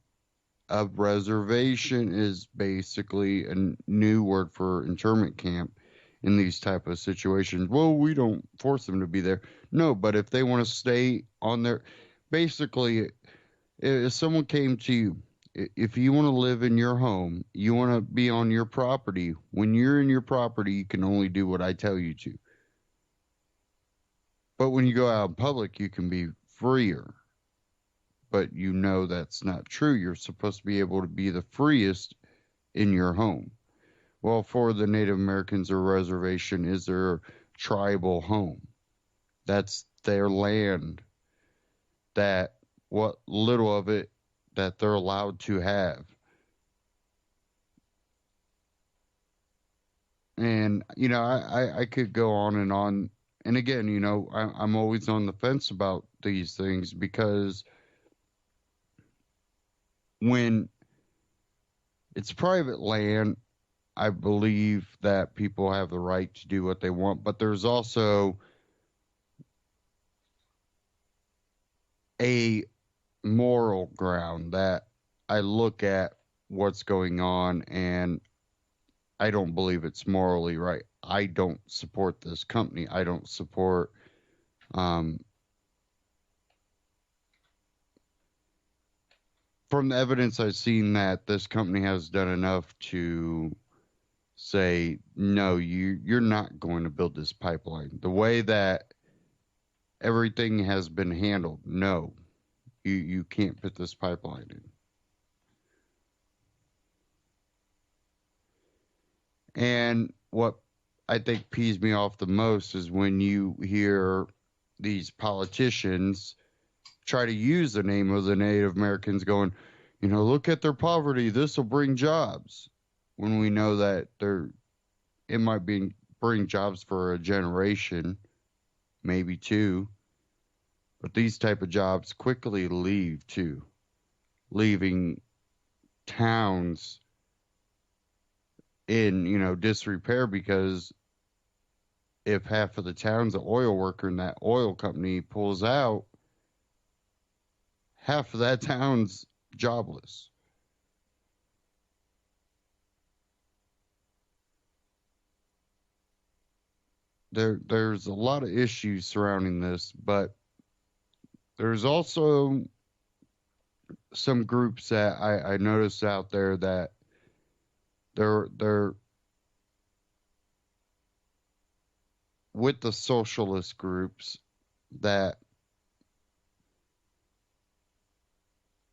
A reservation is basically a new word for internment camp in these type of situations. Well, we don't force them to be there. No, but if they want to stay on their... Basically, if someone came to you, if you want to live in your home, you want to be on your property, when you're in your property, you can only do what I tell you to. But when you go out in public, you can be freer. But that's not true. You're supposed to be able to be the freest in your home. Well, for the Native Americans, a reservation is their tribal home. That's their land. That what little of it that they're allowed to have. And, I could go on and on. And again, I'm always on the fence about these things, because when it's private land, I believe that people have the right to do what they want, but there's also a moral ground that I look at what's going on, and I don't believe it's morally right. I don't support this company. I don't support from the evidence I've seen, that this company has done enough to say, no, you're not going to build this pipeline. The way that everything has been handled, no, you can't put this pipeline in. And what I think pees me off the most is when you hear these politicians try to use the name of the Native Americans going, look at their poverty, this will bring jobs. When we know that it might bring jobs for a generation, maybe two. But these type of jobs quickly leave too, leaving towns in, disrepair, because if half of the town's an oil worker and that oil company pulls out, half of that town's jobless. there's a lot of issues surrounding this, but there's also some groups that I noticed out there that they're with the socialist groups that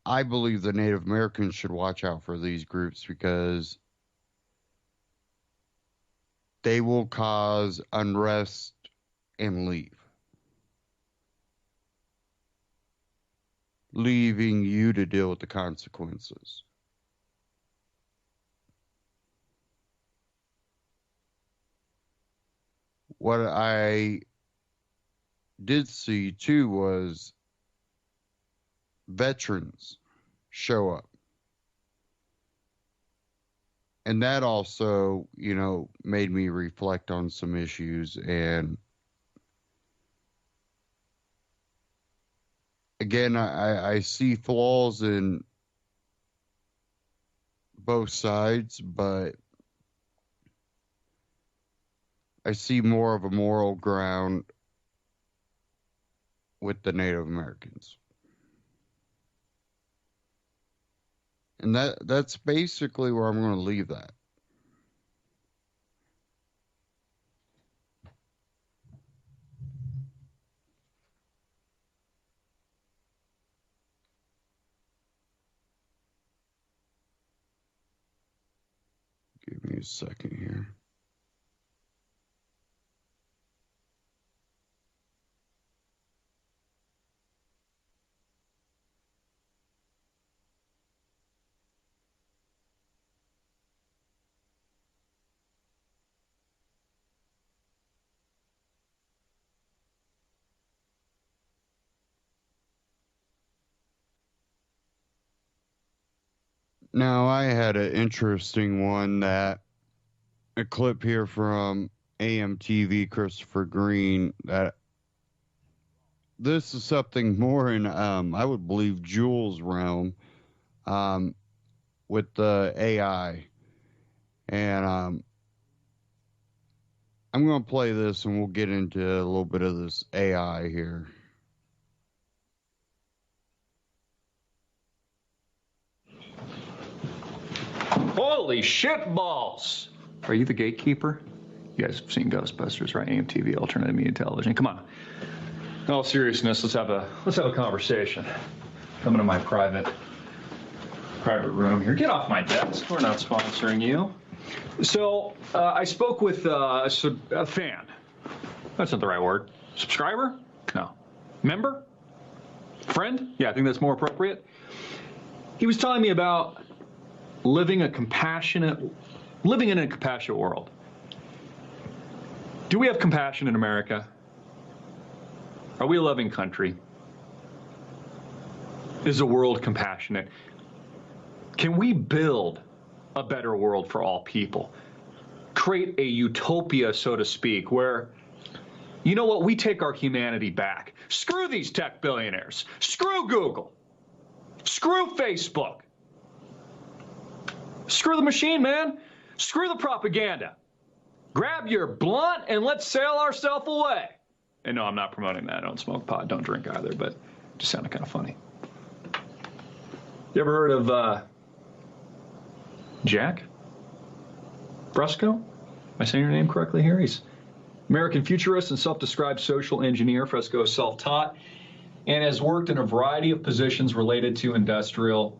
I believe the Native Americans should watch out for these groups because they will cause unrest and leaving you to deal with the consequences. What I did see too was veterans show up. And that also, made me reflect on some issues. And again, I see flaws in both sides, but I see more of a moral ground with the Native Americans. And that's basically where I'm going to leave that. Give me a second here. Now, I had an interesting one a clip here from AMTV Christopher Green, that this is something more in, I would believe, Jules' realm, with the AI. And I'm going to play this and we'll get into a little bit of this AI here. Holy shit balls! Are you the gatekeeper? You guys have seen Ghostbusters, right? AMTV, alternative media television. Come on. In all seriousness, let's have a conversation. Come into my private room here. Get off my desk. We're not sponsoring you. So I spoke with a fan. That's not the right word. Subscriber? No. Member? Friend? Yeah, I think that's more appropriate. He was telling me about living in a compassionate world. Do we have compassion in America? Are we a loving country? Is the world compassionate? Can we build a better world for all people? Create a utopia, so to speak, where, you know what, we take our humanity back. Screw these tech billionaires. Screw Google. Screw Facebook. Screw the machine, man. Screw the propaganda. Grab your blunt and let's sail ourselves away. And no, I'm not promoting that. I don't smoke pot, don't drink either, but it just sounded kind of funny. You ever heard of Jack Brusco? Am I saying your name correctly here? He's American futurist and self-described social engineer. Fresco is self-taught and has worked in a variety of positions related to industrial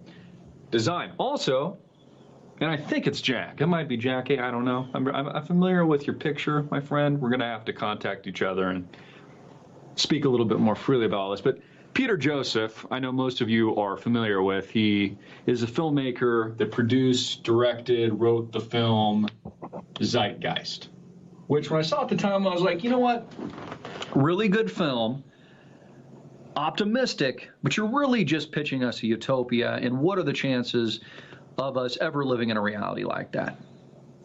design. Also, and I think it's Jack. It might be Jackie. I don't know. I'm familiar with your picture, my friend. We're going to have to contact each other and speak a little bit more freely about all this. But Peter Joseph, I know most of you are familiar with. He is a filmmaker that produced, directed, wrote the film Zeitgeist, which when I saw it at the time, I was like, you know what? Really good film. Optimistic, but you're really just pitching us a utopia. And what are the chances of us ever living in a reality like that?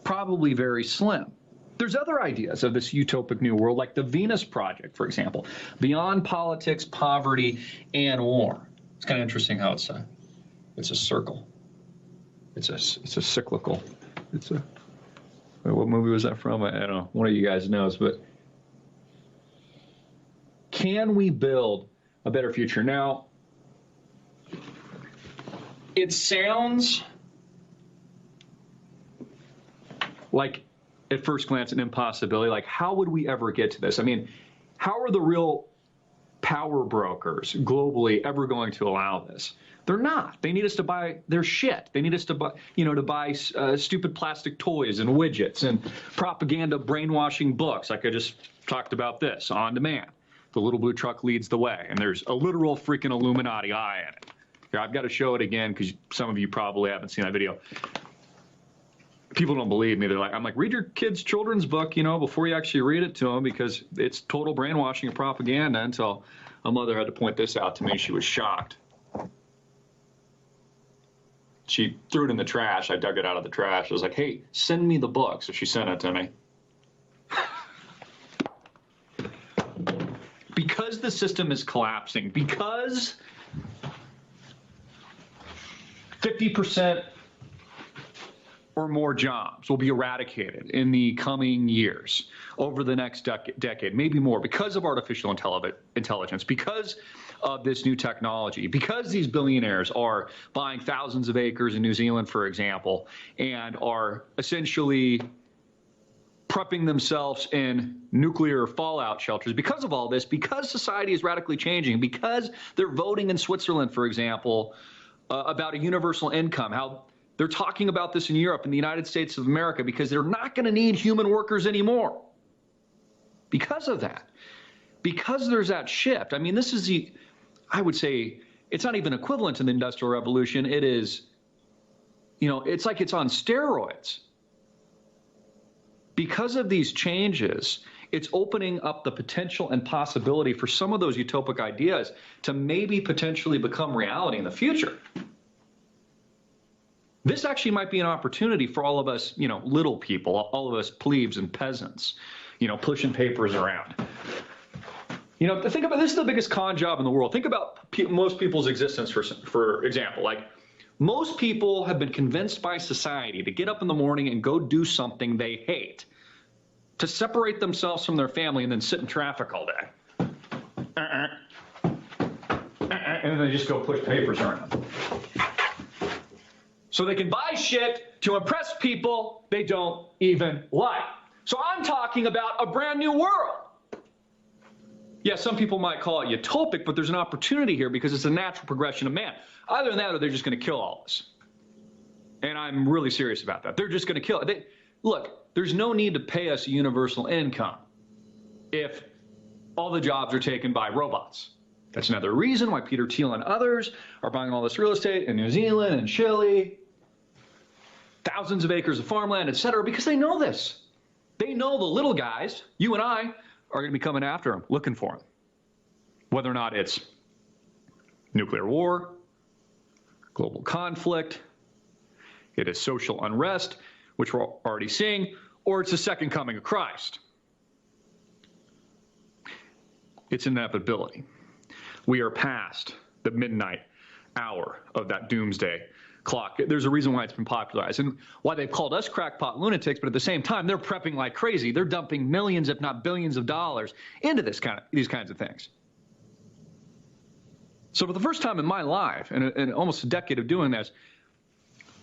Probably very slim. There's other ideas of this utopic new world, like the Venus Project, for example, beyond politics, poverty, and war. It's kind of interesting how it's a circle. It's a cyclical. What movie was that from? I don't know. One of you guys knows, but Can we build a better future? Now, it sounds like, at first glance, an impossibility. Like, how would we ever get to this? I mean, how are the real power brokers globally ever going to allow this? They're not. They need us to buy their shit. They need us to buy, to buy stupid plastic toys and widgets and propaganda brainwashing books. Like I just talked about this on demand. The little blue truck leads the way, and there's a literal freaking Illuminati eye in it. Here, I've got to show it again because some of you probably haven't seen that video. People don't believe me. I'm like, read your kid's children's book, before you actually read it to them, because it's total brainwashing and propaganda. Until a mother had to point this out to me. She was shocked. She threw it in the trash. I dug it out of the trash. I was like, hey, send me the book. So she sent it to me. Because the system is collapsing, because 50% or more jobs will be eradicated in the coming years, over the next decade, maybe more, because of artificial intelligence, because of this new technology, because these billionaires are buying thousands of acres in New Zealand, for example, and are essentially prepping themselves in nuclear fallout shelters. Because of all this, because society is radically changing, because they're voting in Switzerland, for example, about a universal income, how they're talking about this in Europe and the United States of America, because they're not going to need human workers anymore. Because of that, because there's that shift. I mean, this is I would say, it's not even equivalent to the Industrial Revolution. It is, it's like it's on steroids. Because of these changes, it's opening up the potential and possibility for some of those utopic ideas to maybe potentially become reality in the future. This actually might be an opportunity for all of us, little people, all of us plebes and peasants, pushing papers around. Think about, this is the biggest con job in the world. Think about most people's existence, for example. Like, most people have been convinced by society to get up in the morning and go do something they hate, to separate themselves from their family and then sit in traffic all day. And then they just go push papers around. So they can buy shit to impress people they don't even like. So I'm talking about a brand new world. Yeah, some people might call it utopic, but there's an opportunity here because it's a natural progression of man. Either that or they're just going to kill all of us. And I'm really serious about that. They're just going to kill it. Look, there's no need to pay us a universal income if all the jobs are taken by robots. That's another reason why Peter Thiel and others are buying all this real estate in New Zealand and Chile, thousands of acres of farmland, etc., because they know this. They know the little guys, you and I, are going to be coming after them, looking for them. Whether or not it's nuclear war, global conflict, it is social unrest, which we're already seeing, or it's the second coming of Christ. It's inevitability. We are past the midnight hour of that doomsday clock. There's a reason why it's been popularized and why they've called us crackpot lunatics, but at the same time, they're prepping like crazy. They're dumping millions, if not billions of dollars into these kinds of things. So for the first time in my life, in almost a decade of doing this,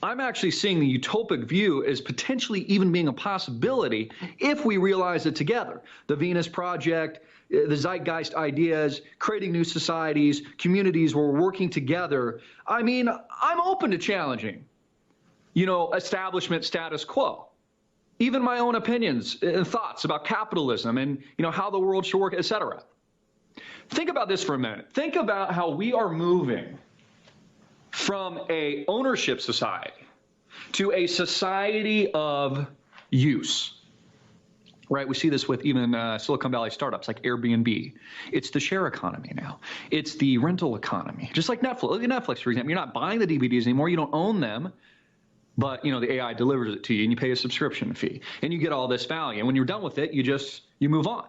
I'm actually seeing the utopic view as potentially even being a possibility if we realize it together. The Venus Project, the zeitgeist ideas, creating new societies, communities where we're working together. I mean, I'm open to challenging, establishment status quo. Even my own opinions and thoughts about capitalism and, how the world should work, etc. Think about this for a minute. Think about how we are moving from a ownership society to a society of use. Right, we see this with even Silicon Valley startups like Airbnb. It's the share economy now. It's the rental economy. Just like Netflix. Look at Netflix, for example. You're not buying the DVDs anymore. You don't own them. But, the AI delivers it to you, and you pay a subscription fee. And you get all this value. And when you're done with it, you move on.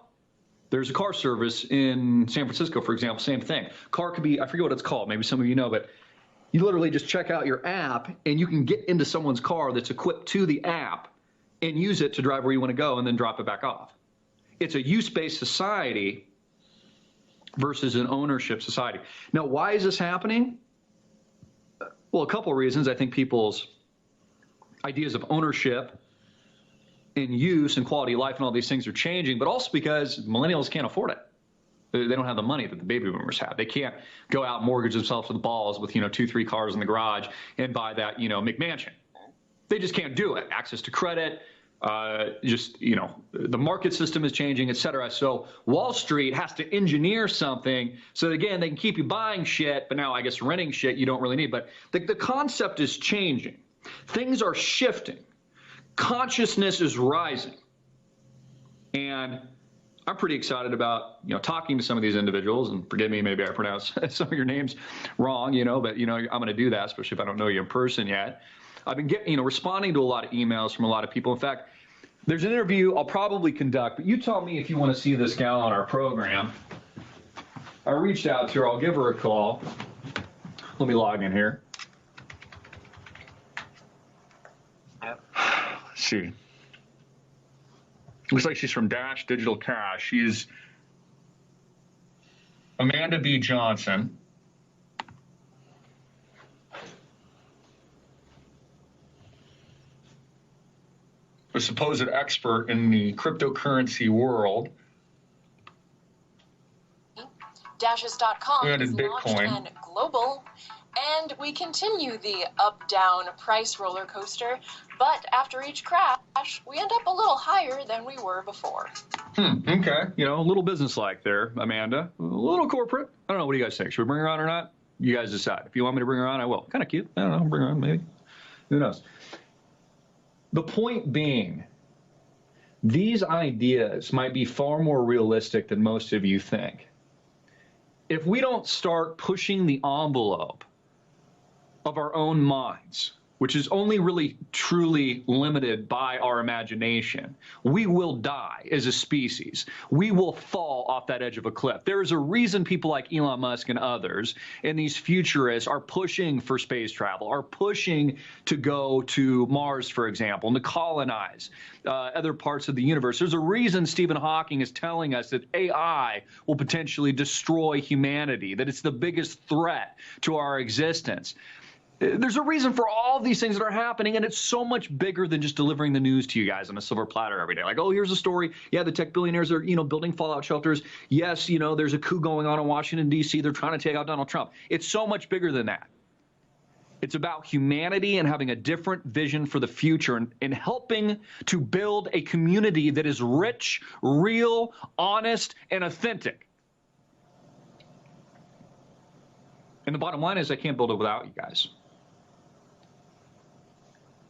There's a car service in San Francisco, for example, same thing. Car could be, I forget what it's called. Maybe some of you know, but you literally just check out your app, and you can get into someone's car that's equipped to the app and use it to drive where you want to go and then drop it back off. It's a use-based society versus an ownership society. Now, why is this happening? Well, a couple of reasons. I think people's ideas of ownership and use and quality of life and all these things are changing, but also because millennials can't afford it. They don't have the money that the baby boomers have. They can't go out and mortgage themselves to the balls with, 2-3 cars in the garage and buy that, McMansion. They just can't do it. Access to credit, the market system is changing, et cetera. So Wall Street has to engineer something so that, again, they can keep you buying shit, but now I guess renting shit you don't really need. But the concept is changing. Things are shifting. Consciousness is rising. And I'm pretty excited about, talking to some of these individuals, and forgive me, maybe I pronounce some of your names wrong, but, I'm going to do that, especially if I don't know you in person yet. I've been getting, responding to a lot of emails from a lot of people. In fact, there's an interview I'll probably conduct, but you tell me if you want to see this gal on our program. I reached out to her. I'll give her a call. Let me log in here. Let's see. Looks like she's from Dash Digital Cash. She's Amanda B. Johnson. A supposed expert in the cryptocurrency world. Dashes.com is launched Bitcoin. and global, and we continue the up-down price roller coaster, but after each crash, we end up a little higher than we were before. Okay. A little business-like there, Amanda. A little corporate. I don't know. What do you guys think? Should we bring her on or not? You guys decide. If you want me to bring her on, I will. Kind of cute. I don't know. Bring her on, maybe. Who knows? The point being, these ideas might be far more realistic than most of you think. If we don't start pushing the envelope of our own minds, which is only really truly limited by our imagination, we will die as a species. We will fall off that edge of a cliff. There is a reason people like Elon Musk and others and these futurists are pushing for space travel, are pushing to go to Mars, for example, and to colonize other parts of the universe. There's a reason Stephen Hawking is telling us that AI will potentially destroy humanity, that it's the biggest threat to our existence. There's a reason for all these things that are happening, and it's so much bigger than just delivering the news to you guys on a silver platter every day. Like, oh, here's a story. Yeah, the tech billionaires are, building fallout shelters. Yes, there's a coup going on in Washington, D.C. They're trying to take out Donald Trump. It's so much bigger than that. It's about humanity and having a different vision for the future and helping to build a community that is rich, real, honest, and authentic. And the bottom line is I can't build it without you guys.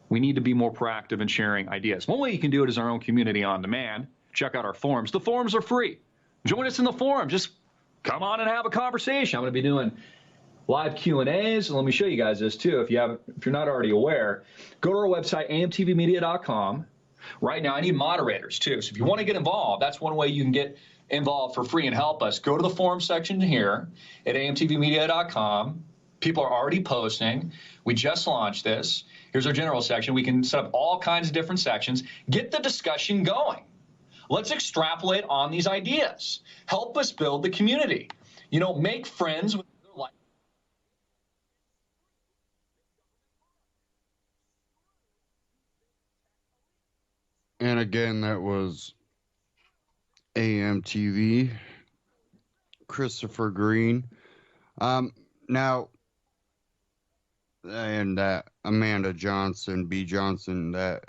We need to be more proactive in sharing ideas. One way you can do it is our own community on demand. Check out our forums. The forums are free. Join us in the forum. Just come on and have a conversation. I'm going to be doing live Q&As. And let me show you guys this too. If you're not already aware, go to our website, amtvmedia.com. Right now, I need moderators too. So if you want to get involved, that's one way you can get involved for free and help us. Go to the forum section here at amtvmedia.com. People are already posting. We just launched this. Here's our general section. We can set up all kinds of different sections. Get the discussion going. Let's extrapolate on these ideas. Help us build the community. Make friends with other like. And again, that was AMTV, Christopher Green. Now, and that Amanda Johnson, B. Johnson, that,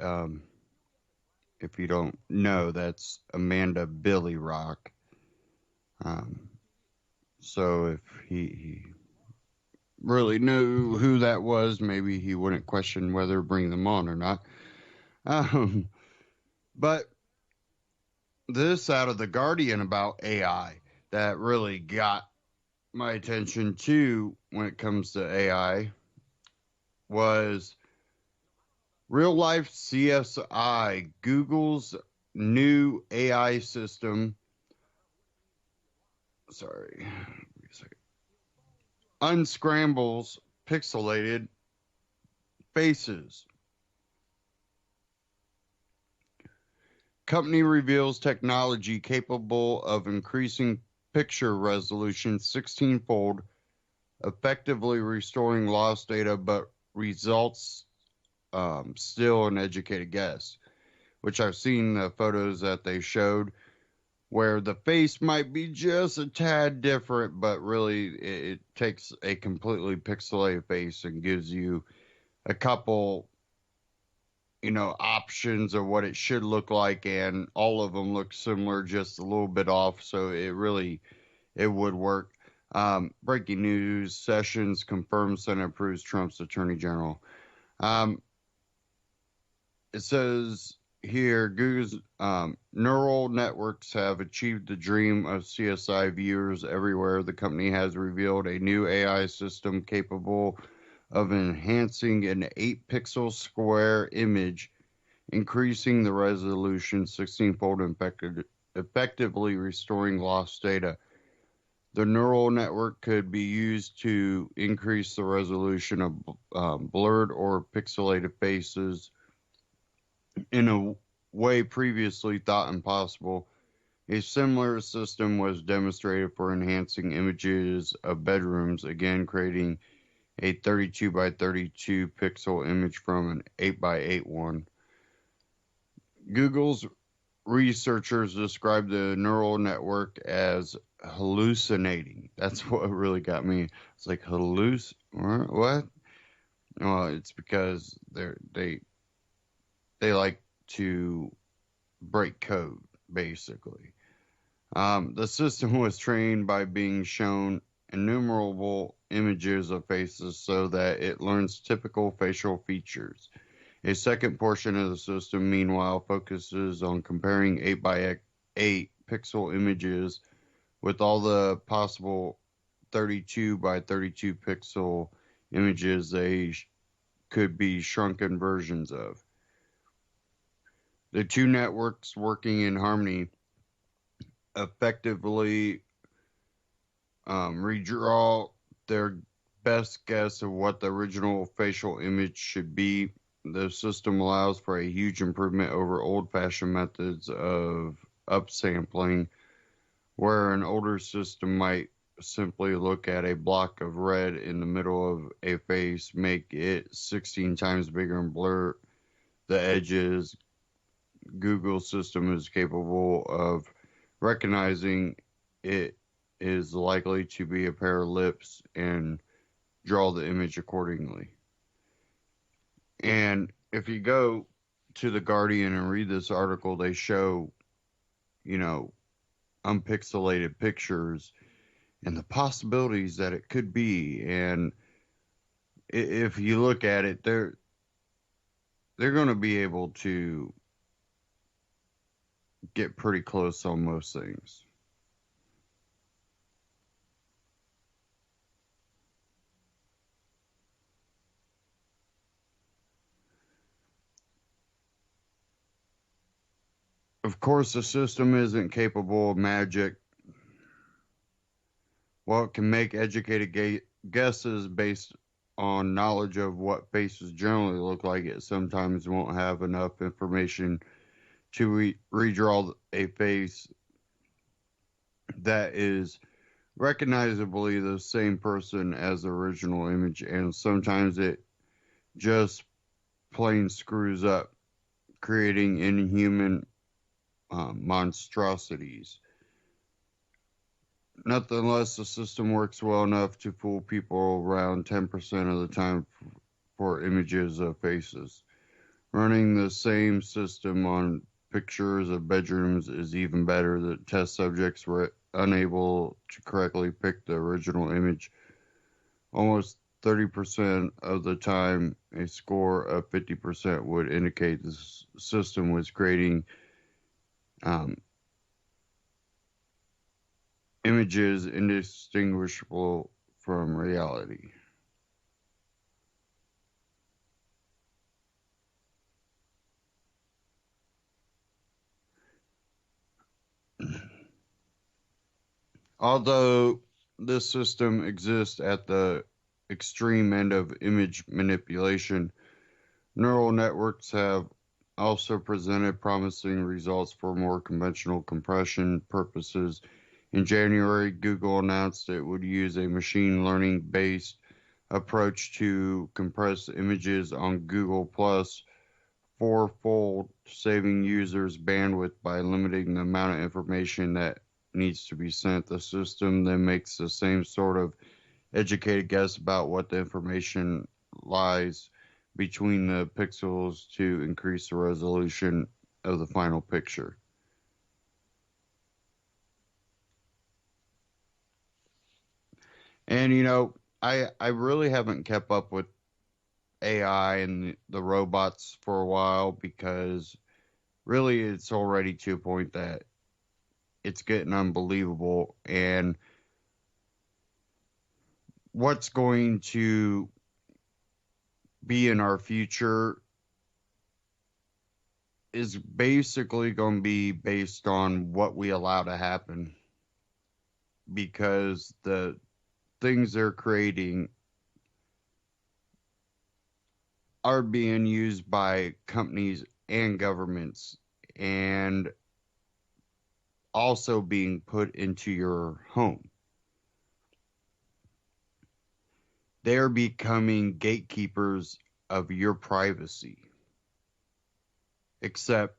if you don't know, that's Amanda Billy Rock. So if he really knew who that was, maybe he wouldn't question whether to bring them on or not. But this out of The Guardian about AI that really got my attention too when it comes to AI was Real Life CSI, Google's new AI system. Sorry, unscrambles pixelated faces. Company reveals technology capable of increasing picture resolution 16-fold, effectively restoring lost data, but results still an educated guess, which I've seen the photos that they showed where the face might be just a tad different, but really it takes a completely pixelated face and gives you a couple, options of what it should look like, and all of them look similar, just a little bit off, so it would work. Breaking news, Sessions confirms Senate approves Trump's Attorney General. It says here, Google's neural networks have achieved the dream of CSI viewers everywhere. The company has revealed a new AI system capable of enhancing an 8-pixel square image, increasing the resolution 16-fold, and effectively restoring lost data. The neural network could be used to increase the resolution of blurred or pixelated faces in a way previously thought impossible. A similar system was demonstrated for enhancing images of bedrooms, again creating a 32 by 32 pixel image from an 8 by 8 one. Google's researchers described the neural network as hallucinating. That's what really got me. It's like what? Well, it's because they like to break code, basically. The system was trained by being shown innumerable images of faces so that it learns typical facial features. A second portion of the system, meanwhile, focuses on comparing 8 by 8 pixel images with all the possible 32 by 32 pixel images they could be shrunken versions of. The two networks working in harmony effectively redraw their best guess of what the original facial image should be. The system allows for a huge improvement over old-fashioned methods of upsampling, where an older system might simply look at a block of red in the middle of a face, make it 16 times bigger, and blur the edges. Google's system is capable of recognizing it is likely to be a pair of lips and draw the image accordingly. And if you go to The Guardian and read this article, they show, unpixelated pictures and the possibilities that it could be. And if you look at it, they're going to be able to get pretty close on most things. Of course, the system isn't capable of magic. While it can make educated guesses based on knowledge of what faces generally look like, it sometimes won't have enough information to redraw a face that is recognizably the same person as the original image, and sometimes it just plain screws up, creating inhuman monstrosities. Nonetheless, the system works well enough to fool people around 10% of the time for images of faces. Running the same system on pictures of bedrooms is even better. The test subjects were unable to correctly pick the original image almost 30% of the time. A score of 50% would indicate the system was creating images indistinguishable from reality. Although this system exists at the extreme end of image manipulation, neural networks have also presented promising results for more conventional compression purposes. In January, Google announced it would use a machine learning-based approach to compress images on Google Plus fourfold, saving users bandwidth by limiting the amount of information that needs to be sent. The system then makes the same sort of educated guess about what the information lies between the pixels to increase the resolution of the final picture. And I really haven't kept up with AI and the robots for a while because really it's already to a point that it's getting unbelievable. And what's going to be in our future is basically going to be based on what we allow to happen, because the things they're creating are being used by companies and governments and also being put into your home. They're becoming gatekeepers of your privacy, except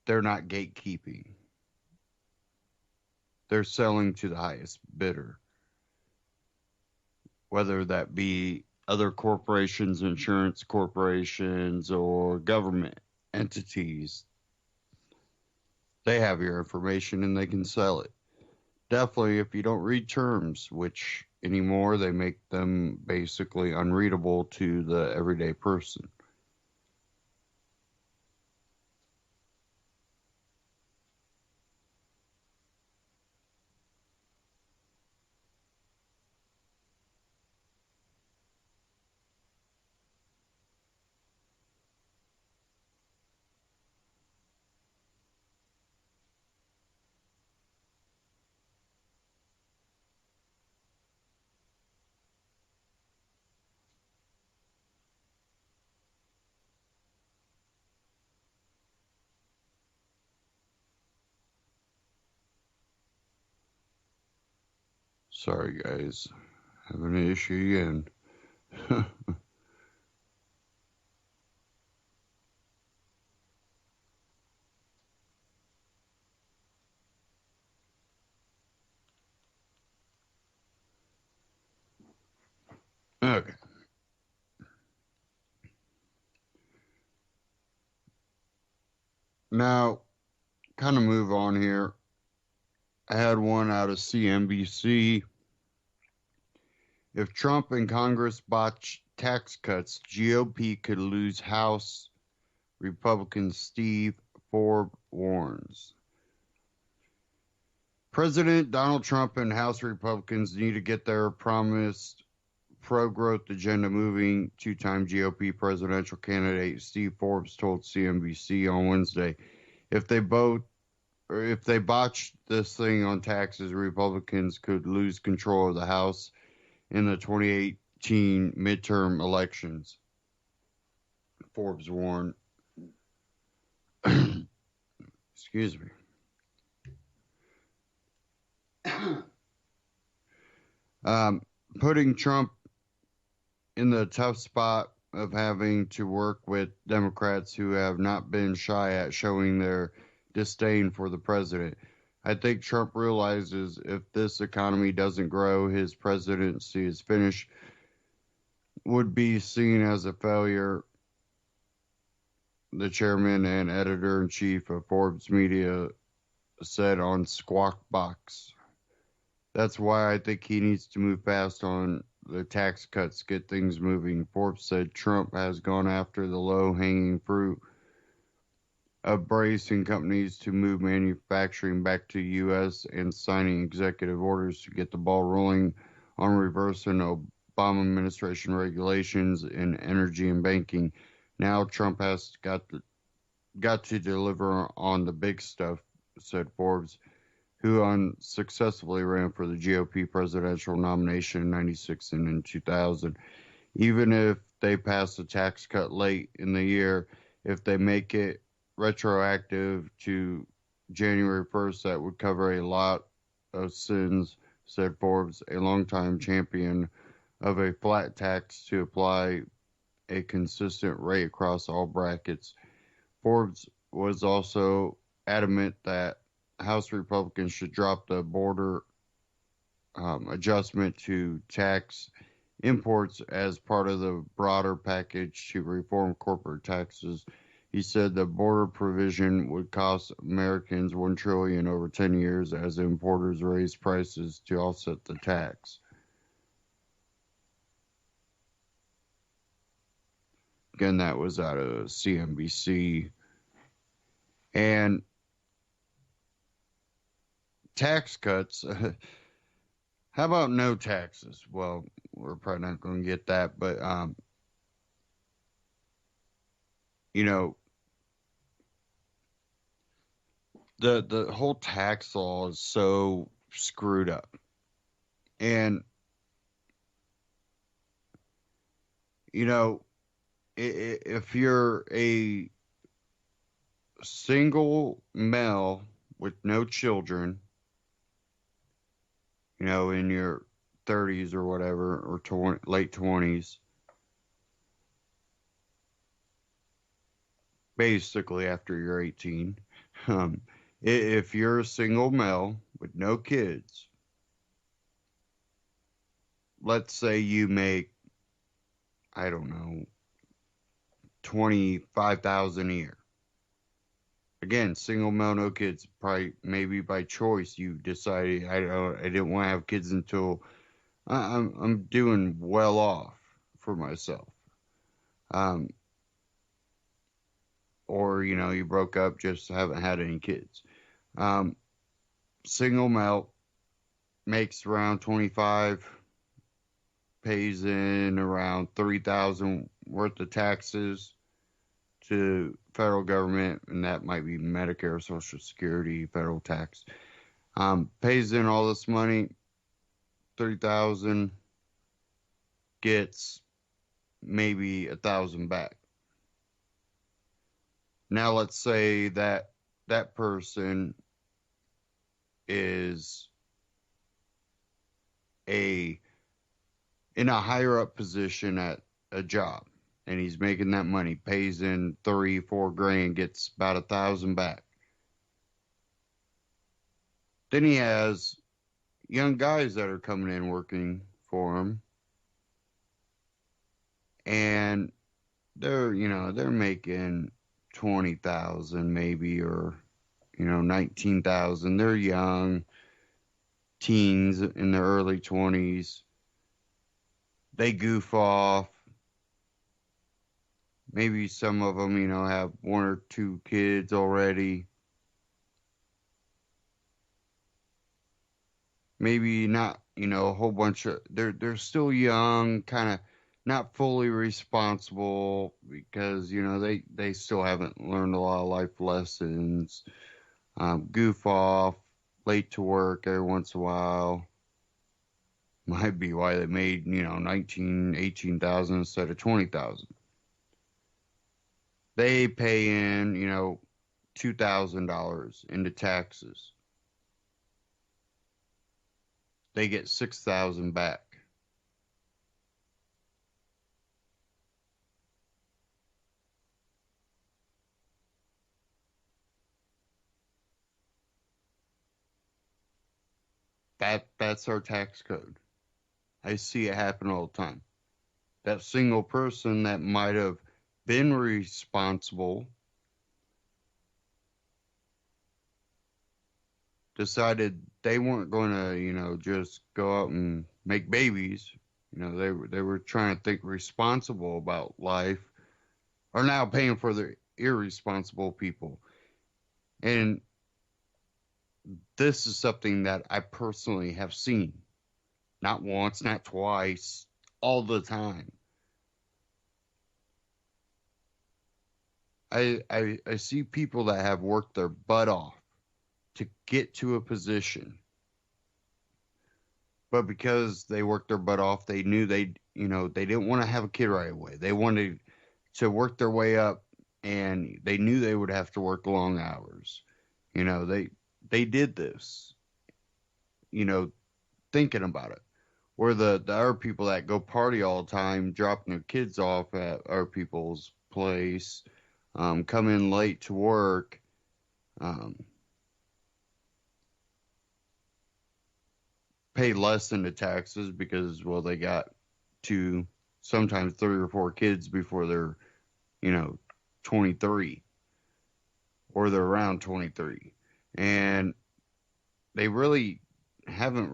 they're not gatekeeping. They're selling to the highest bidder, whether that be other corporations, insurance corporations, or government entities. They have your information and they can sell it. Definitely if you don't read terms, which anymore they make them basically unreadable to the everyday person. Sorry guys, having an issue again. Okay. Now, kind of move on here. I had one out of CNBC. If Trump and Congress botch tax cuts, GOP could lose House. Republican Steve Forbes warns. President Donald Trump and House Republicans need to get their promised pro-growth agenda moving. Two-time GOP presidential candidate Steve Forbes told CNBC on Wednesday, if they botch this thing on taxes, Republicans could lose control of the House in the 2018 midterm elections. Forbes warned. Excuse me. Putting Trump in the tough spot of having to work with Democrats who have not been shy at showing their disdain for the president. I think Trump realizes if this economy doesn't grow, his presidency is finished, would be seen as a failure, the chairman and editor-in-chief of Forbes Media said on Squawk Box. That's why I think he needs to move fast on the tax cuts, get things moving. Forbes said Trump has gone after the low-hanging fruit of bracing companies to move manufacturing back to the U.S. and signing executive orders to get the ball rolling on reversing Obama administration regulations in energy and banking. Now Trump has got to deliver on the big stuff, said Forbes, who unsuccessfully ran for the GOP presidential nomination in 96 and in 2000. Even if they pass a tax cut late in the year, if they make it retroactive to January 1st, that would cover a lot of sins, said Forbes, a longtime champion of a flat tax to apply a consistent rate across all brackets. Forbes was also adamant that House Republicans should drop the border adjustment to tax imports as part of the broader package to reform corporate taxes. He said the border provision would cost Americans $1 trillion over 10 years as importers raise prices to offset the tax. Again, that was out of CNBC. And tax cuts. How about no taxes? Well, we're probably not going to get that, but the whole tax law is so screwed up. And if you're a single male with no children, in your 30s or whatever, or late 20s, basically after you're 18, if you're a single male with no kids, let's say you make, I don't know, $25,000 a year. Again, single male, no kids. Probably, maybe by choice, you decided I didn't want to have kids until I'm doing well off for myself. Or you broke up, just haven't had any kids. Single male makes around 25, pays in around $3,000 worth of taxes to federal government, and that might be Medicare, Social Security, federal tax. Pays in all this money, $3,000, gets maybe $1,000 back. Now let's say that that person is in a higher up position at a job, and he's making that money, pays in $3-4 grand, gets about $1,000 back. Then he has young guys that are coming in working for him, and they're making 20,000 maybe, or 19,000. They're young teens in their early 20s. They goof off. Maybe some of them, have 1 or 2 kids already. Maybe not, a whole bunch of, they're still young, kind of not fully responsible, because, they still haven't learned a lot of life lessons. Goof off, late to work every once in a while. Might be why they made, 18,000 instead of 20,000. They pay in, $2,000 into taxes. They get $6,000 back. That's our tax code. I see it happen all the time. That single person that might have been responsible decided they weren't going to, just go out and make babies. They were trying to think responsible about life, are now paying for the irresponsible people. And this is something that I personally have seen. Not once, not twice, all the time. I see people that have worked their butt off to get to a position. But because they worked their butt off, they knew they didn't want to have a kid right away. They wanted to work their way up, and they knew they would have to work long hours. They did this. thinking about it. Or the other people that go party all the time, dropping their kids off at other people's place, come in late to work, pay less than the taxes because, well, they got two, sometimes 3 or 4 kids before they're, 23, or they're around 23. And they really haven't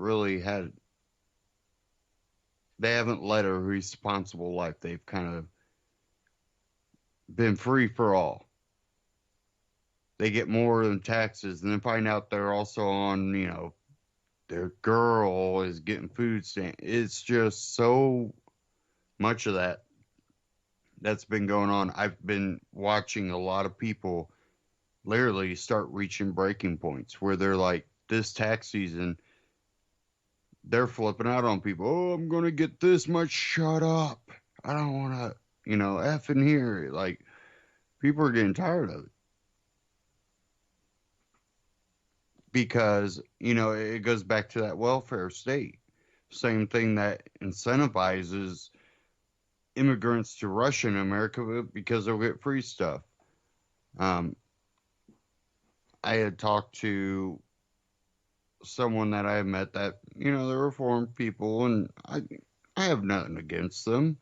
they haven't led a responsible life. They've kind of been free for all. They get more than taxes and then find out they're also on, their girl is getting food stamps. It's just so much of that's been going on. I've been watching a lot of people literally start reaching breaking points where they're like, this tax season, they're flipping out on people. Oh, I'm going to get this much. Shut up. I don't want to, F in here. Like, people are getting tired of it. Because, it goes back to that welfare state. Same thing that incentivizes immigrants to rush in America because they'll get free stuff. I had talked to someone that I met that, they're reformed people, and I have nothing against them.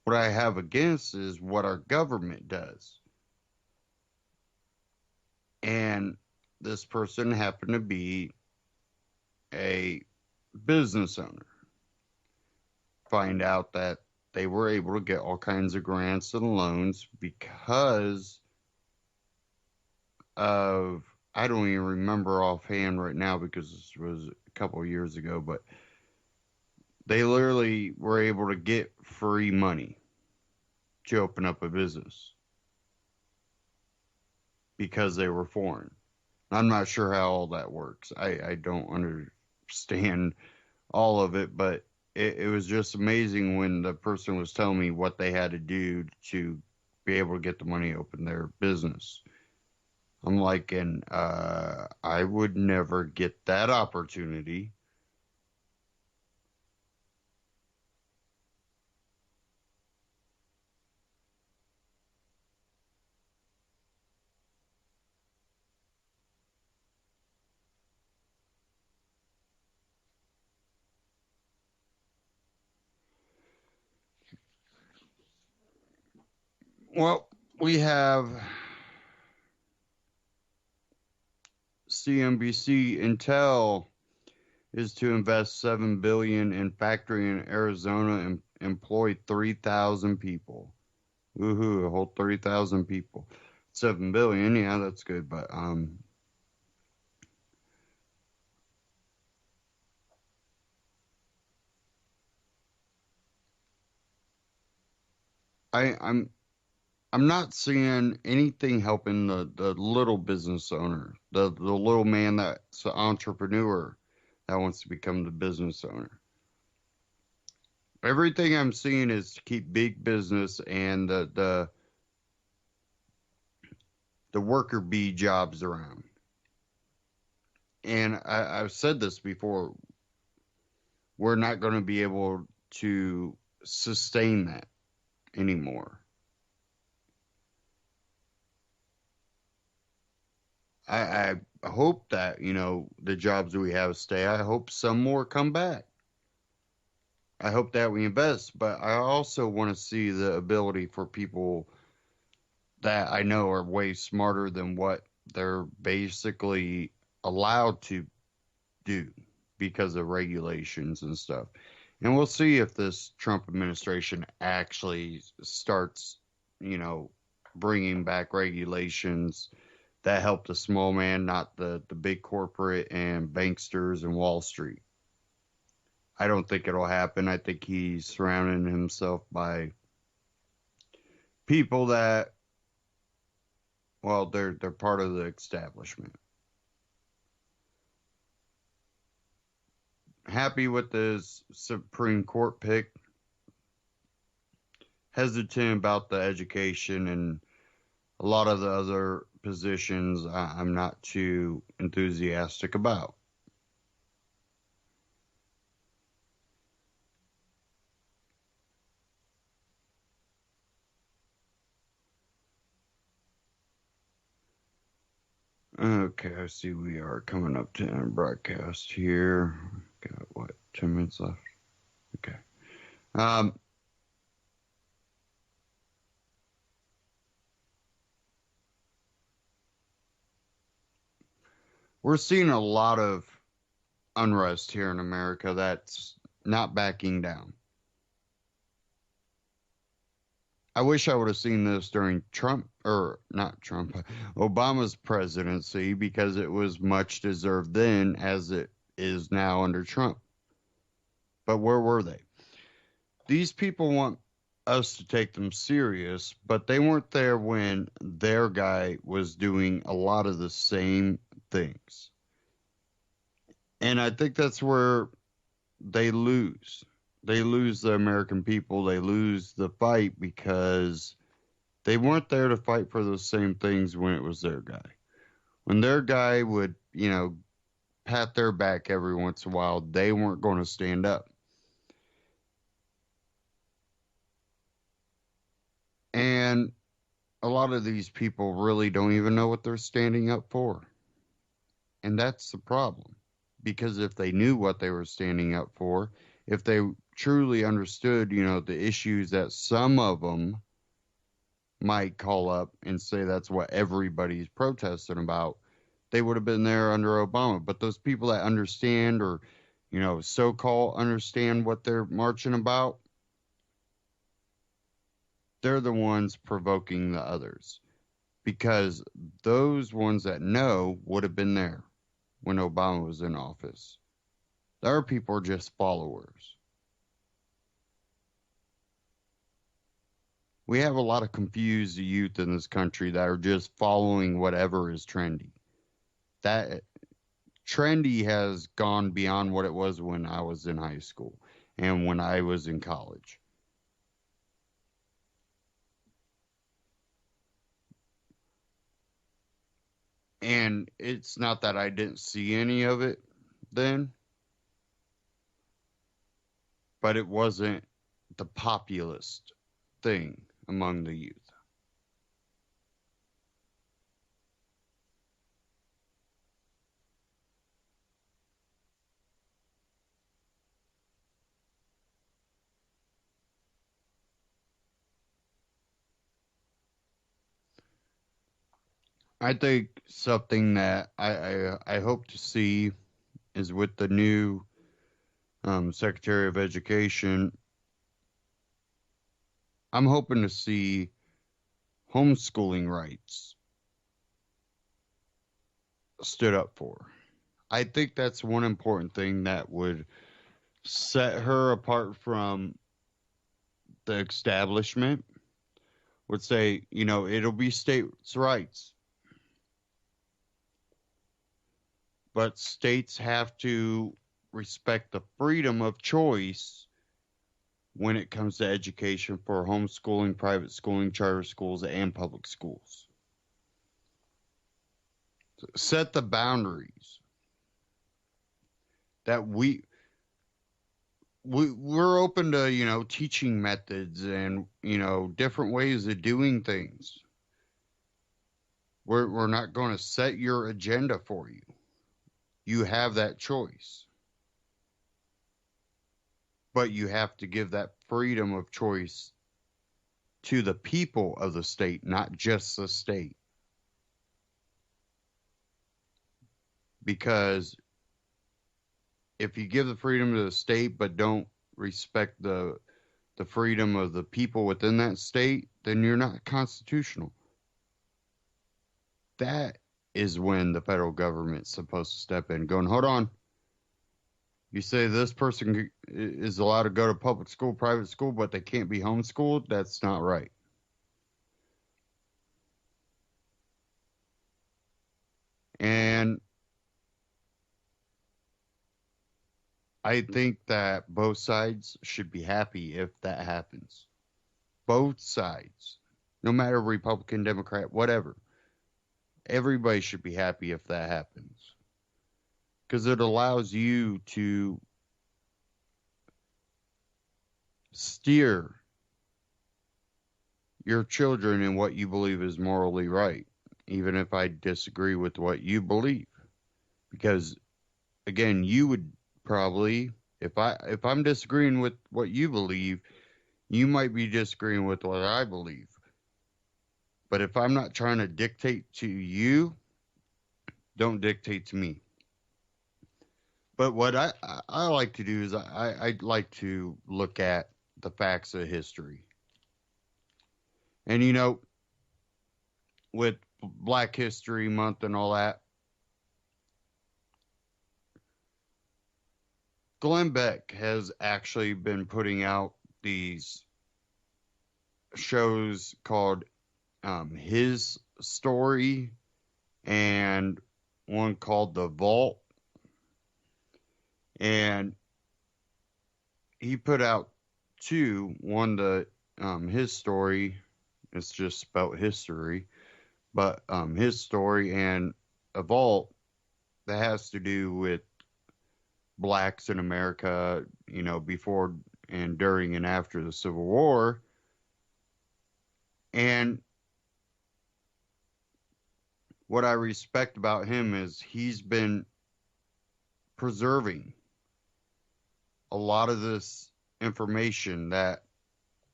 What I have against is what our government does. And this person happened to be a business owner. Find out that they were able to get all kinds of grants and loans because of, I don't even remember offhand right now because this was a couple of years ago, but they literally were able to get free money to open up a business because they were foreign. I'm not sure how all that works. I don't understand all of it, but it was just amazing when the person was telling me what they had to do to be able to get the money open their business. I'm like, and I would never get that opportunity. Well, we have CNBC. Intel is to invest $7 billion in factory in Arizona and employ 3,000 people. Woohoo, a whole 3,000 people. $7 billion, yeah, that's good, but I'm not seeing anything helping the little business owner, the little man that's an entrepreneur that wants to become the business owner. Everything I'm seeing is to keep big business and the worker bee jobs around. And I've said this before, we're not going to be able to sustain that anymore. I hope that, the jobs we have stay. I hope some more come back. I hope that we invest, but I also want to see the ability for people that I know are way smarter than what they're basically allowed to do because of regulations and stuff. And we'll see if this Trump administration actually starts, bringing back regulations that help the small man, not the big corporate and banksters and Wall Street. I don't think it'll happen. I think he's surrounding himself by people that, well, they're part of the establishment. Happy with this Supreme Court pick. Hesitant about the education and a lot of the other positions I'm not too enthusiastic about. Okay, I see we are coming up to end broadcast here. Got, what, 10 minutes left? Okay. We're seeing a lot of unrest here in America that's not backing down. I wish I would have seen this during Obama's presidency, because it was much deserved then as it is now under Trump. But where were they? These people want us to take them serious, but they weren't there when their guy was doing a lot of the same things. And I think that's where they lose. They lose the American people. They lose the fight because they weren't there to fight for those same things when it was their guy. When their guy would, pat their back every once in a while, they weren't going to stand up. And a lot of these people really don't even know what they're standing up for. And that's the problem. Because if they knew what they were standing up for, if they truly understood, the issues that some of them might call up and say that's what everybody's protesting about, they would have been there under Obama. But those people that understand, or, so-called understand what they're marching about, they're the ones provoking the others. Because those ones that know would have been there when Obama was in office. The other people are just followers. We have a lot of confused youth in this country that are just following whatever is trendy. That trendy has gone beyond what it was when I was in high school and when I was in college. And it's not that I didn't see any of it then, but it wasn't the populist thing among the youth. I think something that I hope to see is with the new Secretary of Education. I'm hoping to see homeschooling rights stood up for. I think that's one important thing that would set her apart from the establishment. Would say, it'll be states' rights. But states have to respect the freedom of choice when it comes to education for homeschooling, private schooling, charter schools, and public schools. Set the boundaries that we're open to, teaching methods and, different ways of doing things. We're not going to set your agenda for you. You have that choice. But you have to give that freedom of choice to the people of the state, not just the state. Because if you give the freedom to the state but don't respect the freedom of the people within that state, then you're not constitutional. That is when the federal government's supposed to step in, going, hold on. You say this person is allowed to go to public school, private school, but they can't be homeschooled? That's not right. And I think that both sides should be happy if that happens. Both sides. No matter Republican, Democrat, whatever. Everybody should be happy if that happens. Because it allows you to steer your children in what you believe is morally right. even if I disagree with what you believe. Because, again, you would probably, if I'm disagreeing with what you believe, you might be disagreeing with what I believe. But if I'm not trying to dictate to you, don't dictate to me. But what I like to do is I like to look at the facts of history. And, you know, with Black History Month and all that, Glenn Beck has actually been putting out these shows called His Story and one called The Vault. And he put out two. One, His Story, it's just spelled history, but His Story, and A Vault that has to do with blacks in America, you know, before and during and after the Civil War. And what I respect about him is he's been preserving a lot of this information that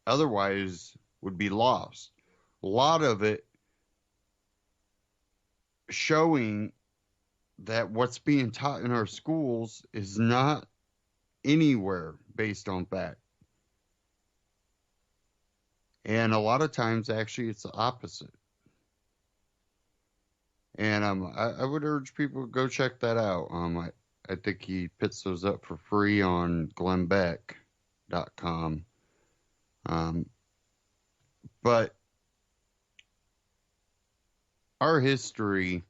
otherwise would be lost. A lot of it showing that what's being taught in our schools is not anywhere based on fact. And a lot of times, actually, it's the opposite. And I would urge people to go check that out. I think he puts those up for free on glennbeck.com. But our history,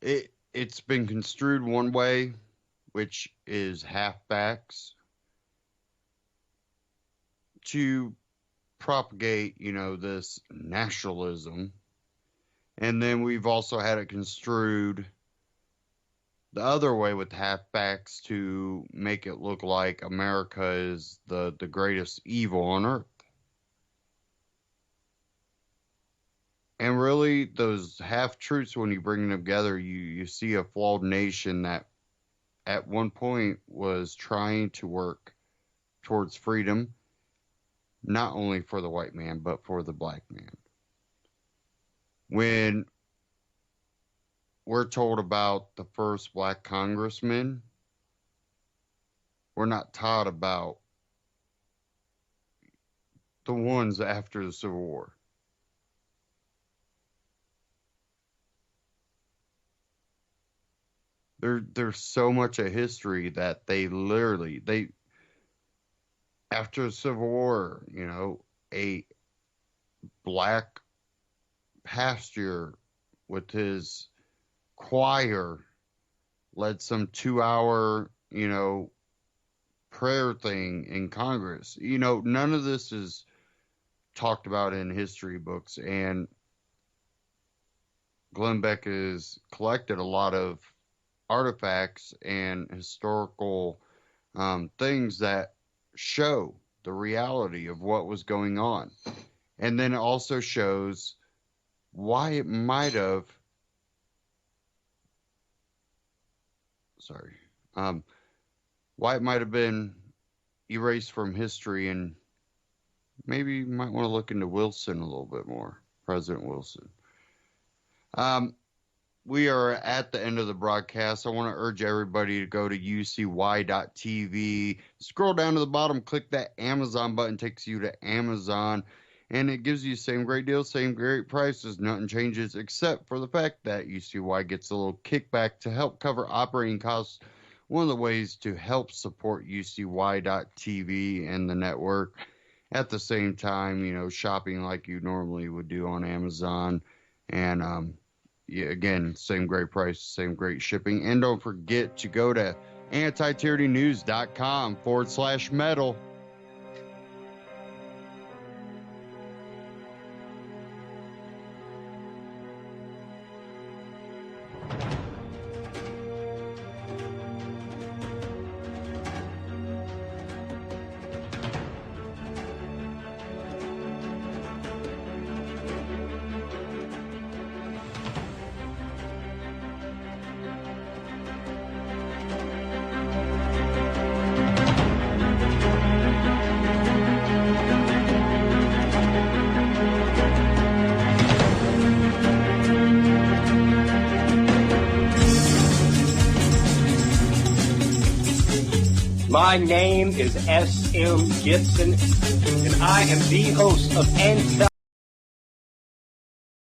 it's been construed one way, which is halfbacks, to propagate, you know, this nationalism. And then we've also had it construed the other way with halfbacks to make it look like America is the greatest evil on earth. And really, those half-truths, when you bring them together, you see a flawed nation that at one point was trying to work towards freedom, not only for the white man, but for the black man. When we're told about the first black congressman, we're not taught about the ones after the Civil War. There's so much of history that they after the Civil War, you know, a black pastor with his choir led some 2-hour, you know, prayer thing in Congress. You know, none of this is talked about in history books, and Glenn Beck has collected a lot of artifacts and historical things that show the reality of what was going on. And then it also shows why it might have been erased from history. And maybe you might want to look into Wilson a little bit more, President Wilson. We are at the end of the broadcast. I want to urge everybody to go to ucy.tv. Scroll down to the bottom, click that Amazon button, takes you to Amazon, and it gives you the same great deal, same great prices. Nothing changes except for the fact that UCY gets a little kickback to help cover operating costs. One of the ways to help support ucy.tv and the network at the same time, you know, shopping like you normally would do on Amazon. And, yeah, again, same great price, same great shipping. And don't forget to go to antityrannynews.com/metal. My name is S.M. Gibson, and I am the host of Anti-Tyranny.